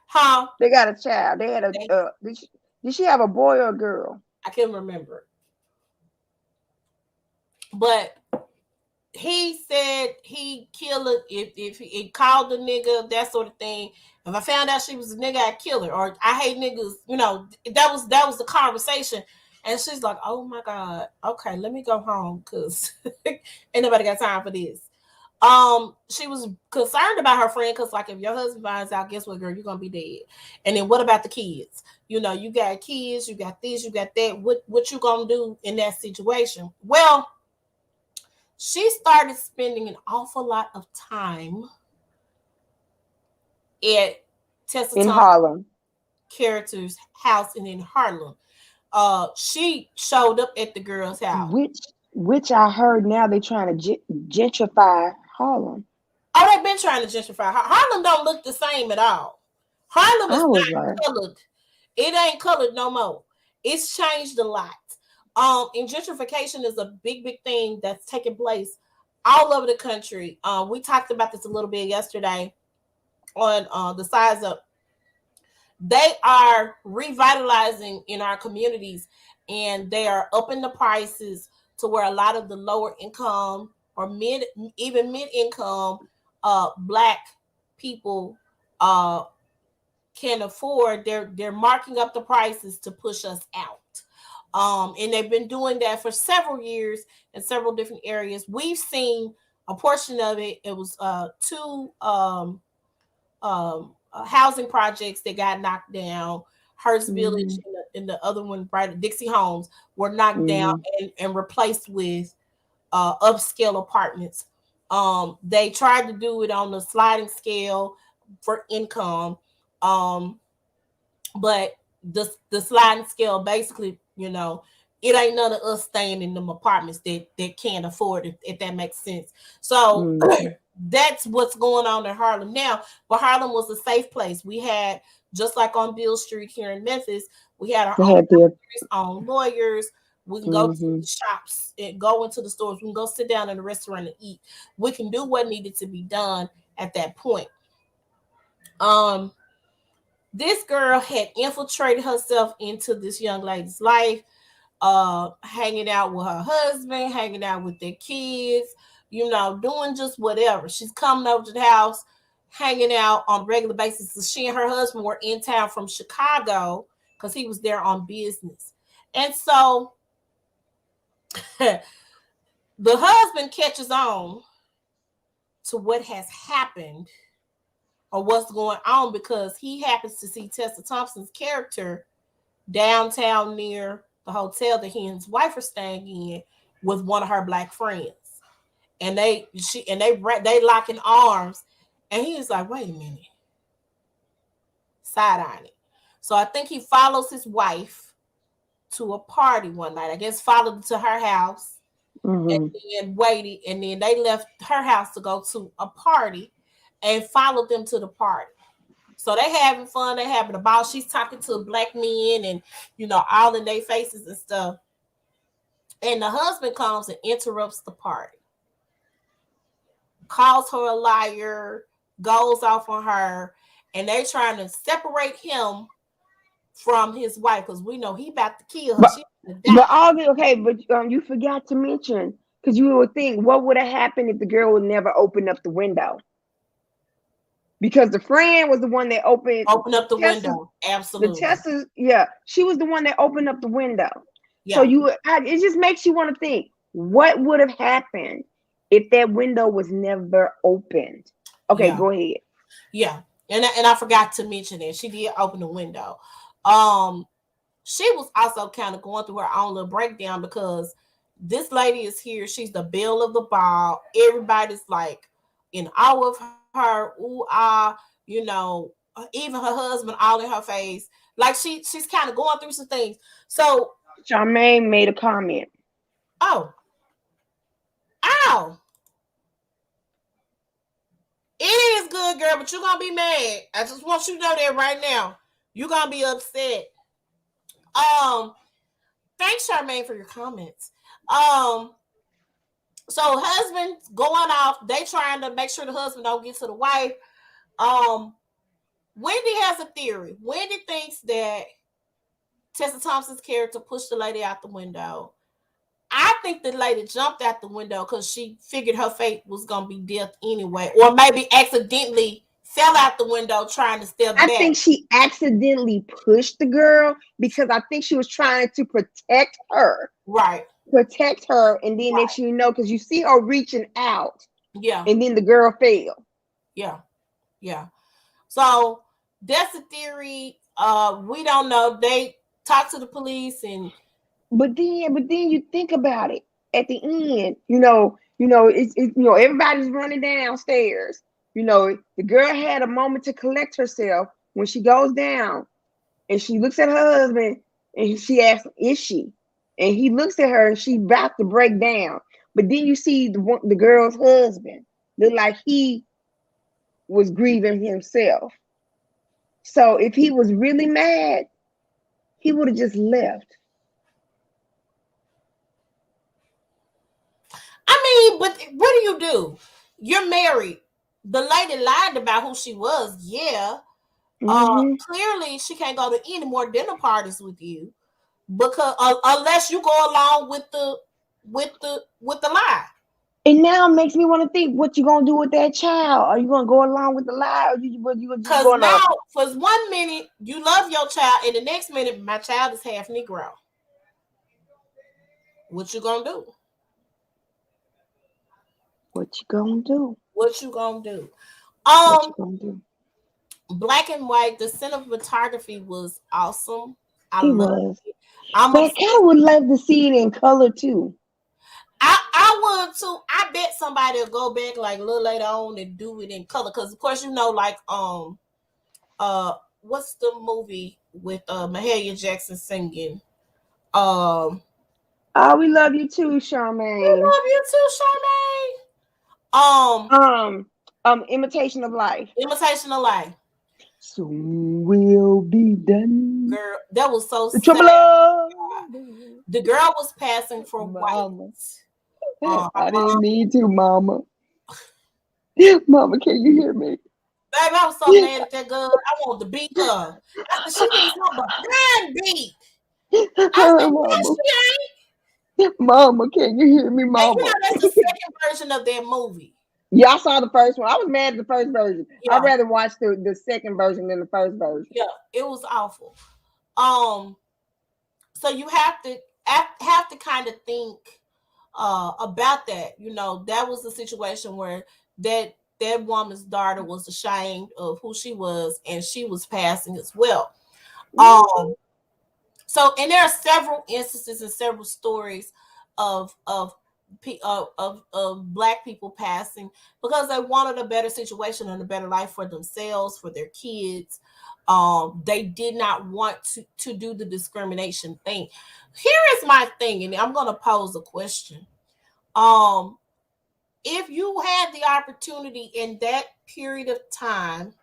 Speaker 1: Huh?
Speaker 2: They got a child. They had a. Did she have a boy or a girl?
Speaker 1: I can't remember. But he said he killed her if he called the nigga, that sort of thing. If I found out she was a nigga, I'd kill her. Or I hate niggas. That was the conversation. And she's like, oh my God, okay, let me go home because ain't nobody got time for this. She was concerned about her friend because, like, if your husband finds out, guess what, girl, you're gonna be dead. And then what about the kids? You got kids, you got this, you got that. What you gonna do in that situation? Well, she started spending an awful lot of time at Tessa
Speaker 2: in Harlem
Speaker 1: character's house and in Harlem. She showed up at the girl's house.
Speaker 2: Which I heard now they're trying to gentrify Harlem.
Speaker 1: Oh, they've been trying to gentrify. Harlem don't look the same at all. Harlem is not colored. It ain't colored no more. It's changed a lot. And gentrification is a big, big thing that's taking place all over the country. We talked about this a little bit yesterday on the size of they are revitalizing in our communities, and they are upping the prices to where a lot of the lower income or even mid income black people uh can afford. They're marking up the prices to push us out. And they've been doing that for several years in several different areas. We've seen a portion of it. It was two housing projects that got knocked down. Hearst Village and the other one, right, Dixie Homes, were knocked down and replaced with upscale apartments. They tried to do it on the sliding scale for income, but the sliding scale basically, it ain't none of us staying in them apartments that can't afford it, if that makes sense. So that's what's going on in Harlem now. But Harlem was a safe place. We had, just like on Beale Street here in Memphis, we had our own doctors, own lawyers. We can go to the shops and go into the stores. We can go sit down in a restaurant and eat. We can do what needed to be done at that point. This girl had infiltrated herself into this young lady's life, hanging out with her husband, hanging out with their kids, doing just whatever. She's coming over to the house, hanging out on a regular basis. So she and her husband were in town from Chicago because he was there on business. And so the husband catches on to what has happened or what's going on, because he happens to see Tessa Thompson's character downtown near the hotel that he and his wife are staying in with one of her black friends. And they locking arms, and he was like, wait a minute, side-eyeing it. So I think he follows his wife to a party one night. I guess followed to her house and then waited, and then they left her house to go to a party and followed them to the party. So they having fun, they having a ball. She's talking to black men and, all in their faces and stuff. And the husband comes and interrupts the party, calls her a liar, goes off on her, and they trying to separate him from his wife, because we know he about to kill her.
Speaker 2: But you forgot to mention, because you would think, what would have happened if the girl would never open up the window? Because the friend was the one that opened
Speaker 1: up the window. Absolutely.
Speaker 2: The Tessa, she was the one that opened up the window. Yeah. So it just makes you want to think, what would have happened if that window was never opened? Okay, go ahead.
Speaker 1: Yeah, and I forgot to mention that she did open the window. She was also kind of going through her own little breakdown, because this lady is here. She's the belle of the ball. Everybody's like in awe of her. Ooh, even her husband all in her face. Like she's kind of going through some things. So
Speaker 2: Charmaine made a comment.
Speaker 1: Ow. It is good, girl, but you're gonna be mad. I just want you to know that right now. You're gonna be upset. Thanks, Charmaine, for your comments. So husband going off, they trying to make sure the husband don't get to the wife. Wendy has a theory. Wendy thinks that Tessa Thompson's character pushed the lady out the window. I think the lady jumped out the window because she figured her fate was going to be death anyway, or maybe accidentally fell out the window trying to step back.
Speaker 2: I think she accidentally pushed the girl because I think she was trying to protect her.
Speaker 1: Right.
Speaker 2: Protect her, and then next you know, because you see her reaching out.
Speaker 1: Yeah.
Speaker 2: And then the girl fell.
Speaker 1: Yeah. Yeah. So that's the theory. We don't know. They talk to the police and
Speaker 2: But then you think about it. At the end, it's everybody's running downstairs. The girl had a moment to collect herself when she goes down, and she looks at her husband, and she asks, "Is she?" And he looks at her, and she's about to break down. But then you see the girl's husband look like he was grieving himself. So if he was really mad, he would have just left.
Speaker 1: I mean, but what do? You're married. The lady lied about who she was. Yeah. Clearly, she can't go to any more dinner parties with you because unless you go along with the lie.
Speaker 2: And now it makes me want to think, what you gonna do with that child? Are you gonna go along with the lie, or you gonna just
Speaker 1: Because
Speaker 2: go
Speaker 1: now, for 1 minute, you love your child, and the next minute, my child is half Negro. What you gonna do?
Speaker 2: What you gonna do?
Speaker 1: What you gonna do?
Speaker 2: What you gonna do?
Speaker 1: Black and white. The cinematography was awesome. I
Speaker 2: It
Speaker 1: love
Speaker 2: was.
Speaker 1: it.
Speaker 2: But I kind of would love to see it in color too.
Speaker 1: I would too. I bet somebody will go back like a little later on and do it in color. Because of course, like what's the movie with Mahalia Jackson singing?
Speaker 2: Oh, we love you too, Charmaine.
Speaker 1: We love you too, Charmaine.
Speaker 2: Imitation of Life.
Speaker 1: Imitation of Life.
Speaker 2: Soon will be done.
Speaker 1: Girl, that was so sad. The girl was passing for white.
Speaker 2: I didn't mean to, Mama. Mama, can you hear me?
Speaker 1: Baby, I was so mad at that girl. I wanted to beat her. I said, she needs something behind beat. I said,
Speaker 2: Mama. She ain't. Mama, can you hear me, Mama?
Speaker 1: And you know, that's the second version of that movie.
Speaker 2: Yeah, I saw the first one. I was mad at the first version. Yeah. I'd rather watch the second version than the first version.
Speaker 1: Yeah, it was awful. So you have to kind of think about that. You know, that was the situation where that woman's daughter was ashamed of who she was, and she was passing as well. So, and there are several instances and several stories of Black people passing because they wanted a better situation and a better life for themselves, for their kids. They did not want to do the discrimination thing. Here is my thing, and I'm going to pose a question. If you had the opportunity in that period of time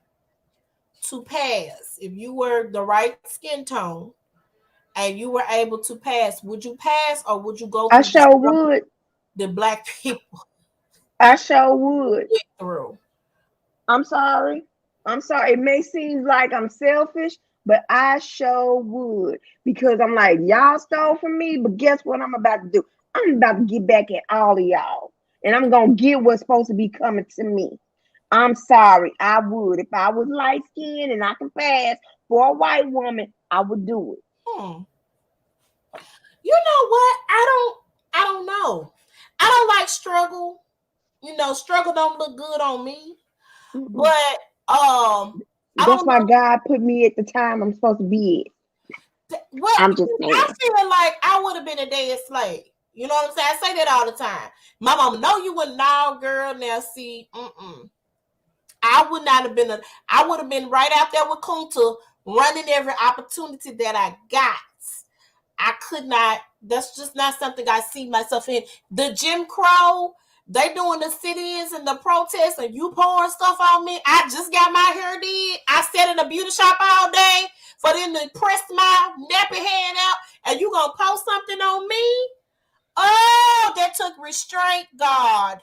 Speaker 1: to pass, if you were the right skin tone and you were able to pass, would you pass or would you go?
Speaker 2: I sure would.
Speaker 1: The Black people.
Speaker 2: I sure would.
Speaker 1: Through.
Speaker 2: I'm sorry. It may seem like I'm selfish, but I sure would, because I'm like, y'all stole from me, but guess what I'm about to do? I'm about to get back at all of y'all, and I'm gonna get what's supposed to be coming to me. I'm sorry. I would. If I was light skinned and I can pass for a white woman, I would do it.
Speaker 1: You know what? I don't know. I don't like struggle. You know, struggle don't look good on me. Mm-hmm. But
Speaker 2: that's why God put me at the time I'm supposed to be
Speaker 1: at. Well, I'm just saying. I feel like I would have been a dead slave. You know what I'm saying? I say that all the time. My mama, no, you wouldn't. No, girl. Now see, I would not have been. I would have been right out there with Kunta, running every opportunity that I got. I could not. That's just not something I see myself in. The Jim Crow, they doing the sit-ins and the protests, and you pouring stuff on me. I just got my hair did. I sat in a beauty shop all day for them to press my nappy hand out, and you gonna post something on me? Oh, that took restraint, God.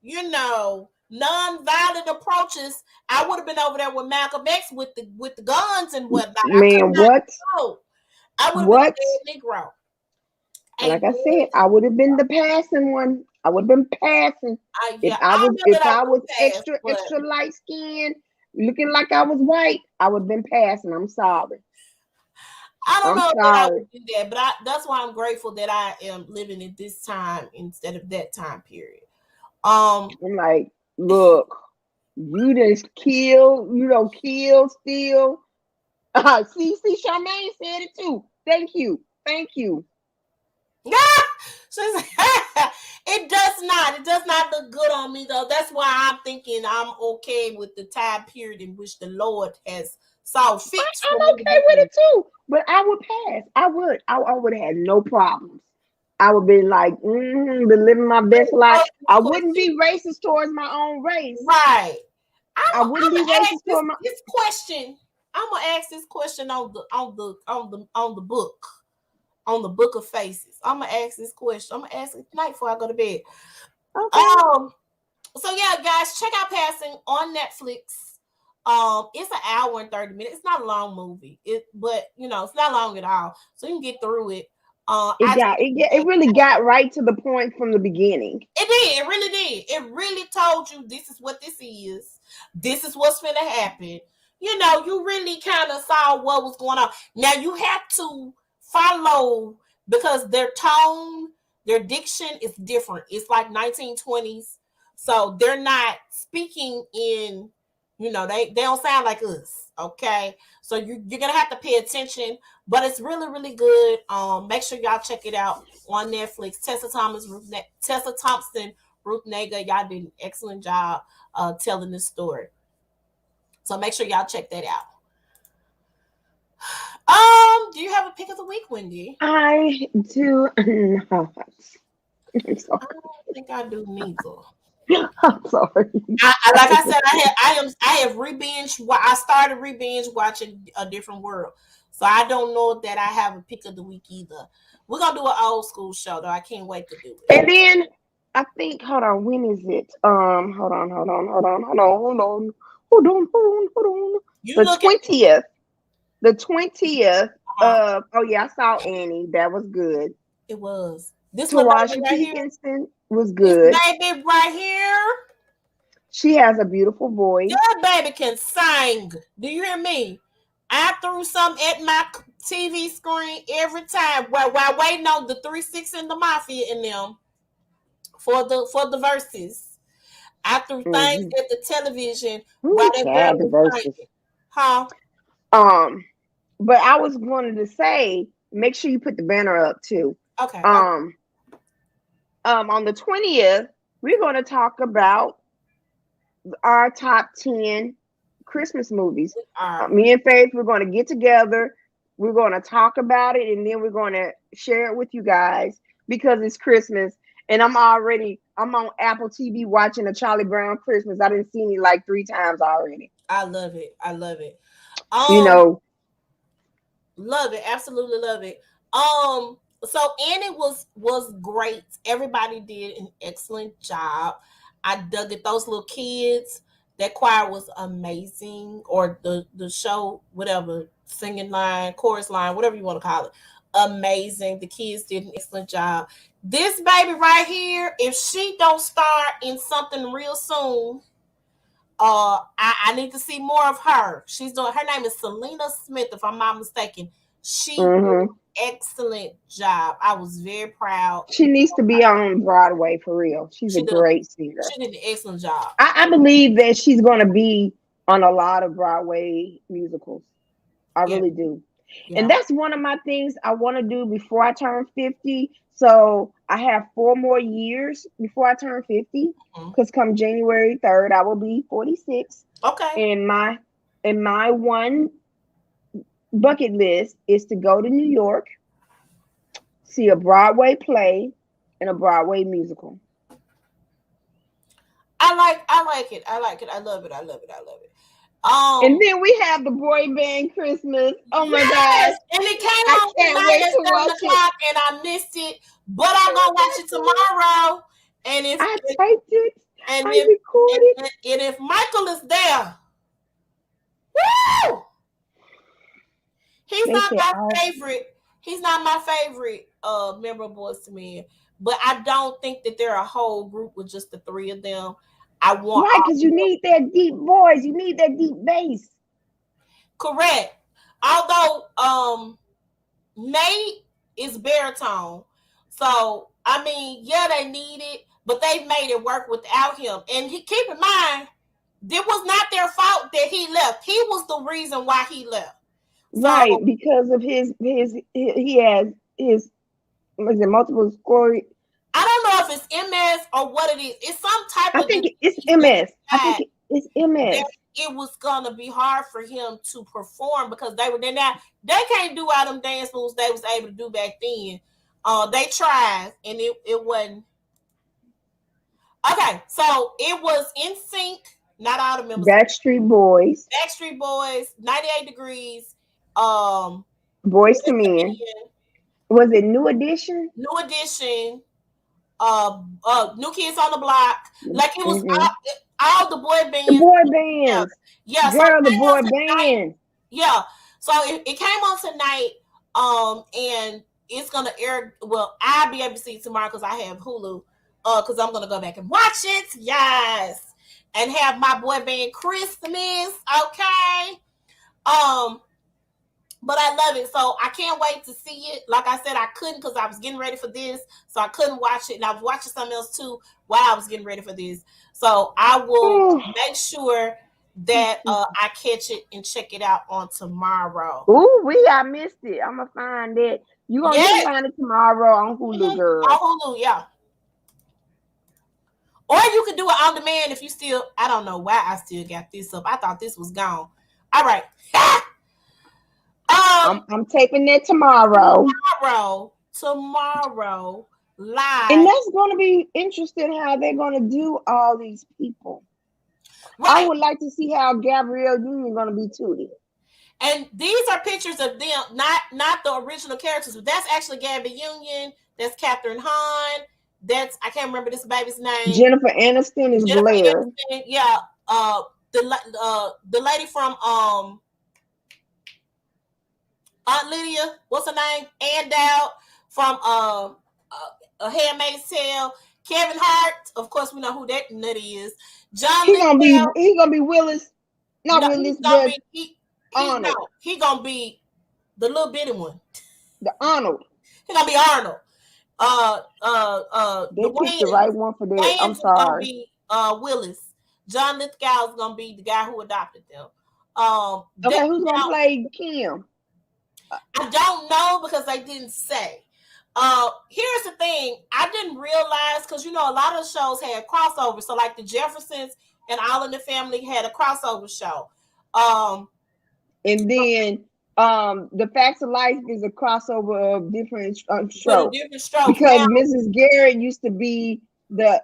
Speaker 1: You know, non-violent approaches. I would have been over there with Malcolm X with the guns and whatnot.
Speaker 2: Man, what?
Speaker 1: I would have been a Negro.
Speaker 2: Like I said, I would have been the passing one. I would have been passing. If I was extra light skinned, looking like I was white, I would have been passing. I'm sorry.
Speaker 1: I don't know if I would do that, but that's why I'm grateful that I am living in this time instead of that time period.
Speaker 2: I'm like, look, you just kill, steal. See, Charmaine said it too. Thank you.
Speaker 1: It does not look good on me though. That's why I'm thinking I'm okay with the time period in which the Lord has saw fit.
Speaker 2: I'm okay with it too, but I would pass. I would have had no problems. I would be like, been living my best life. I wouldn't be racist towards my own race.
Speaker 1: Right.
Speaker 2: I wouldn't be racist towards
Speaker 1: this question. I'm gonna ask this question on the book of faces. I'm gonna ask this question. I'm gonna ask it tonight before I go to bed.
Speaker 2: Okay.
Speaker 1: So yeah, guys, check out Passing on Netflix. It's an hour and 30 minutes. It's not a long movie. But it's not long at all. So you can get through it.
Speaker 2: It really got right to the point from the beginning.
Speaker 1: It did. It really did. It really told you this is what this is. This is what's going to happen. You really kind of saw what was going on. Now you have to follow because their tone, their diction is different. It's like 1920s. So they're not speaking in, they don't sound like us. Okay. So you're going to have to pay attention, but it's really, really good. Make sure y'all check it out on Netflix. Tessa Thompson, Ruth Negga, y'all did an excellent job telling this story. So make sure y'all check that out. Do you have a pick of the week, Wendy?
Speaker 2: I do not.
Speaker 1: I'm sorry. I don't think I do neither.
Speaker 2: I'm sorry.
Speaker 1: Like I said, I have re-binge. I started re-binge watching A Different World, so I don't know that I have a pick of the week either. We're gonna do an old school show though. I can't wait to do it.
Speaker 2: And then I think, hold on, when is it? Hold on. The 20th. The 20th. Oh yeah, I saw Annie. That was good.
Speaker 1: It was. This
Speaker 2: Taraji P. was good.
Speaker 1: This baby right here.
Speaker 2: She has a beautiful voice.
Speaker 1: That baby can sing. Do you hear me? I threw some at my TV screen every time while waiting on the 3 6 and the Mafia in them for the verses. I threw things at the television while they were the verses. Huh?
Speaker 2: But I was wanting to say, make sure you put the banner up too.
Speaker 1: Okay.
Speaker 2: On the 20th, we're going to talk about our top 10 Christmas movies. Me and Faith, we're going to get together. We're going to talk about it, and then we're going to share it with you guys because it's Christmas. And I'm on Apple TV watching a Charlie Brown Christmas. I didn't see it like 3 times already.
Speaker 1: I love it. Love it. Absolutely love it. So Annie was great. Everybody did an excellent job. I dug it. Those little kids, that choir was amazing. Or the show, whatever, singing line, chorus line, whatever you want to call it. Amazing. The kids did an excellent job. This baby right here, if she don't start in something real soon, I need to see more of her. Her name is Selena Smith, if I'm not mistaken. She did an excellent job. I was very proud.
Speaker 2: She needs to be on Broadway for real. She's a great singer.
Speaker 1: She did an excellent job.
Speaker 2: I believe that she's going to be on a lot of Broadway musicals. I really do. Yeah. And that's one of my things I want to do before I turn 50. So I have 4 more years before I turn 50. Because come January 3rd, I will be 46.
Speaker 1: Okay.
Speaker 2: And my one bucket list is to go to New York, see a Broadway play and a Broadway musical.
Speaker 1: I like it. I love it.
Speaker 2: And then we have the boy band Christmas. Oh my gosh.
Speaker 1: And it came on tonight at 7 o'clock and I missed it. But I'm gonna watch it tomorrow. And if
Speaker 2: I typed it,
Speaker 1: and
Speaker 2: I recorded.
Speaker 1: And if Michael is there, woo! He's not my favorite. He's not my favorite member of Boyz II Men. But I don't think that they're a whole group with just the 3 of them.
Speaker 2: Right, because you need that deep voice. You need that deep bass.
Speaker 1: Correct. Although Nate is baritone. So, I mean, yeah, they need it, but they made it work without him. And keep in mind, it was not their fault that he left. He was the reason why he left.
Speaker 2: Right, because of he has his multiple sclerosis.
Speaker 1: I don't know if it's MS or what it is. It's some type of.
Speaker 2: I think it's MS. I think it's MS.
Speaker 1: It was gonna be hard for him to perform because they can't do all them dance moves they was able to do back then. They tried and it wasn't. Okay, so it was NSYNC, Not all the members.
Speaker 2: Backstreet Boys.
Speaker 1: Backstreet Boys, 98 Degrees,
Speaker 2: Boys to Men. Was it New Edition?
Speaker 1: New Edition, New Kids on the Block. Like it was all the boy bands.
Speaker 2: The boy bands.
Speaker 1: Yeah.
Speaker 2: Girl,
Speaker 1: So
Speaker 2: the boy bands.
Speaker 1: Yeah. So it came on tonight. And it's gonna air. Well, I'll be able to see it tomorrow because I have Hulu. Because I'm gonna go back and watch it. Yes. And have my boy band Christmas. Okay. But I love it. So I can't wait to see it. Like I said, I couldn't because I was getting ready for this. So I couldn't watch it. And I was watching something else too while I was getting ready for this. So I will make sure that I catch it and check it out on tomorrow.
Speaker 2: Ooh, I missed it. I'm going to find it. You're going to find it tomorrow on Hulu, girl.
Speaker 1: On Hulu, yeah. Or you could do it on demand if you still, I don't know why I still got this up. I thought this was gone. All right.
Speaker 2: I'm taping that tomorrow.
Speaker 1: Tomorrow, live.
Speaker 2: And that's going to be interesting how they're going to do all these people. Right. I would like to see how Gabrielle Union going to be too.
Speaker 1: And these are pictures of them, not the original characters, but that's actually Gabby Union. That's Catherine Hahn. That's, I can't remember this baby's name.
Speaker 2: Jennifer Aniston is Blair.
Speaker 1: Aniston, yeah. The lady from Aunt Lydia, what's her name? Ann Dowd from A Handmaid's Tale. Kevin Hart, of course, we know who that nut is. John.
Speaker 2: He's gonna be Willis. Not Willis, but Arnold.
Speaker 1: He gonna be the little bitty one.
Speaker 2: The Arnold.
Speaker 1: He gonna be Arnold.
Speaker 2: They picked the right one for that. I'm sorry.
Speaker 1: Gonna be Willis. John Lithgow is gonna be the guy who adopted them.
Speaker 2: Okay, who's gonna play Kim?
Speaker 1: I don't know because they didn't say. Here's the thing. I didn't realize because, you know, a lot of shows had crossovers. So like the Jeffersons and All in the Family had a crossover show.
Speaker 2: And then The Facts of Life is a crossover of different shows. Because now, Mrs. Garrett used to be the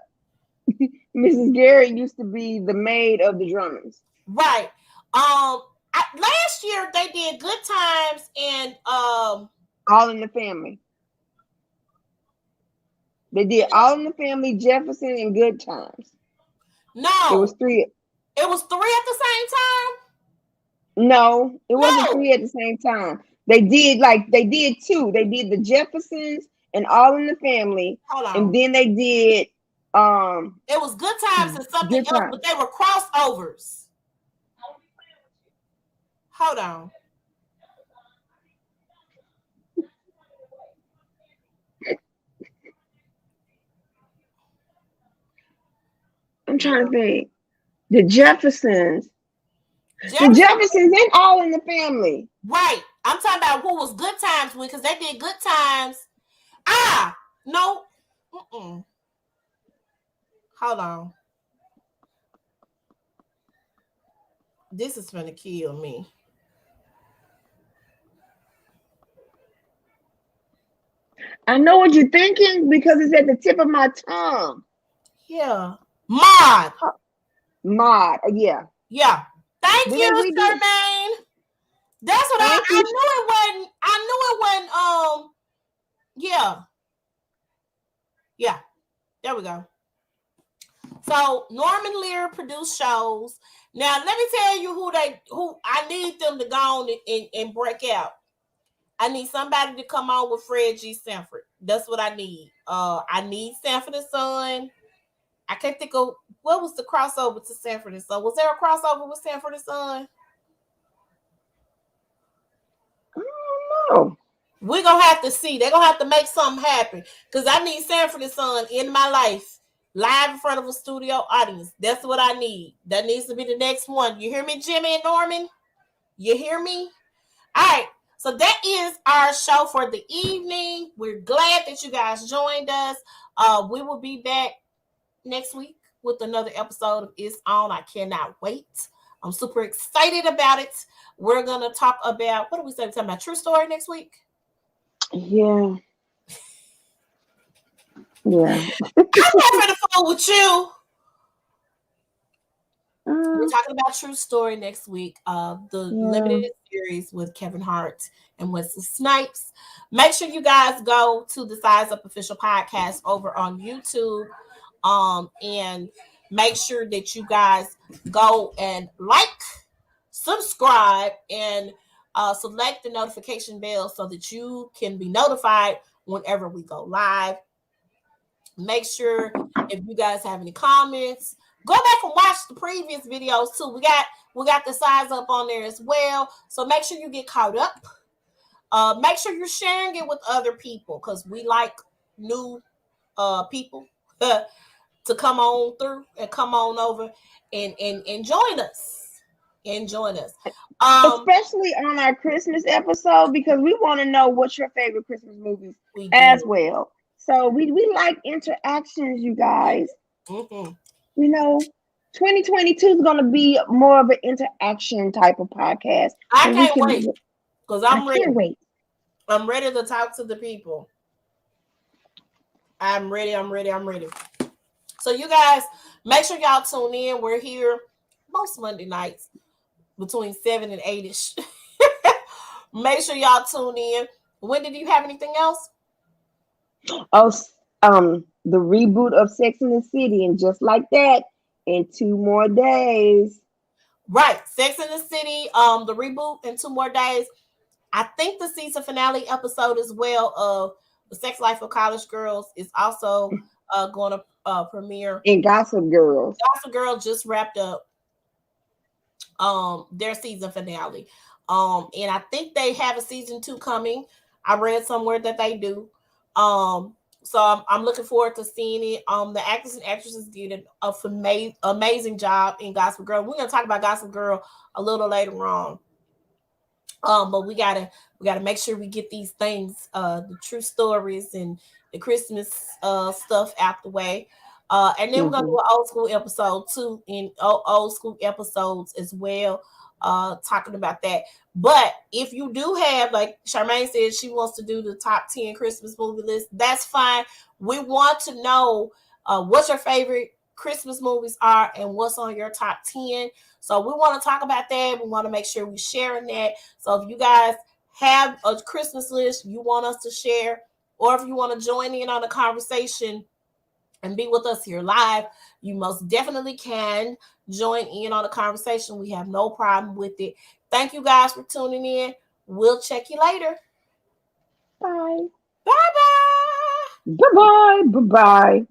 Speaker 2: maid of the Drummers.
Speaker 1: Right. Last year they did Good Times and
Speaker 2: All in the Family. They did All in the Family, Jefferson, and Good Times.
Speaker 1: No.
Speaker 2: It was 3.
Speaker 1: It was 3 at the same time?
Speaker 2: No, it wasn't 3 at the same time. They did 2. They did the Jeffersons and All in the Family.
Speaker 1: Hold on.
Speaker 2: And then they did
Speaker 1: it was Good Times and something else, but they were crossovers. Hold on.
Speaker 2: I'm trying to think. The Jeffersons and All in the Family.
Speaker 1: Right. I'm talking about who was Good Times with, because they did Good Times. No. Hold on. This is gonna kill me.
Speaker 2: I know what you're thinking because it's at the tip of my tongue.
Speaker 1: Yeah. Maude.
Speaker 2: Yeah.
Speaker 1: Yeah. Thank you, Charmaine. That's what I knew it wasn't. Yeah. There we go. So Norman Lear produced shows. Now let me tell you who I need them to go on and break out. I need somebody to come on with Fred G. Sanford. That's what I need. I need Sanford and Son. I can't think of what was the crossover to Sanford and Son. Was there a crossover with Sanford and Son?
Speaker 2: I don't know.
Speaker 1: We're gonna have to see. They're gonna have to make something happen because I need Sanford and Son in my life, live in front of a studio audience. That's what I need. That needs to be the next one. You hear me, Jimmy and Norman? You hear me? All right. So that is our show for the evening. We're glad that you guys joined us. We will be back next week with another episode of It's On. I cannot wait. I'm super excited about it. We're going to talk about, what do we say? We're talking about True Story next week?
Speaker 2: Yeah.
Speaker 1: I'm not ready to fool with you. We're talking about True Story next week. The limited series with Kevin Hart and Wesley Snipes. Make sure you guys go to the Size Up Official Podcast over on YouTube. And make sure that you guys go and like, subscribe, and select the notification bell so that you can be notified whenever we go live. Make sure if you guys have any comments, go back and watch the previous videos too. We got the size up on there as well. So make sure you get caught up. Make sure you're sharing it with other people because we like new people to come on through and come on over and join us.
Speaker 2: Especially on our Christmas episode, because we want to know what's your favorite Christmas movies as well. So we like interactions, you guys.
Speaker 1: Mm-hmm.
Speaker 2: 2022 is going to be more of an interaction type of podcast.
Speaker 1: I can't wait because I'm ready.
Speaker 2: Can't wait.
Speaker 1: I'm ready to talk to the people. I'm ready. So you guys, make sure y'all tune in. We're here most Monday nights between 7 and 8ish. Make sure y'all tune in. When did you have anything else?
Speaker 2: Oh, the reboot of Sex and the City, and just like that, in 2 more days.
Speaker 1: Right, Sex and the City. The reboot in 2 more days. I think the season finale episode as well of The Sex Life of College Girls is also going to premiere.
Speaker 2: And Gossip Girl.
Speaker 1: Gossip Girl just wrapped up their season finale. And I think they have a season 2 coming. I read somewhere that they do. So I'm looking forward to seeing it. The actors and actresses did an amazing job in Gossip Girl. We're gonna talk about Gossip Girl a little later on. But we gotta make sure we get these things, the true stories and the Christmas stuff out the way. And then we're gonna do an old school episode too, in old school episodes as well, talking about that. But if you do have, like Charmaine said, she wants to do the top 10 Christmas movie list, that's fine. We want to know what your favorite Christmas movies are and what's on your top 10. So we want to talk about that. We want to make sure we're sharing that. So if you guys have a Christmas list you want us to share, or if you want to join in on the conversation and be with us here live, you most definitely can join in on the conversation. We have no problem with it. Thank you guys for tuning in. We'll check you later.
Speaker 2: Bye.
Speaker 1: Bye-bye.
Speaker 2: Bye-bye. Bye-bye.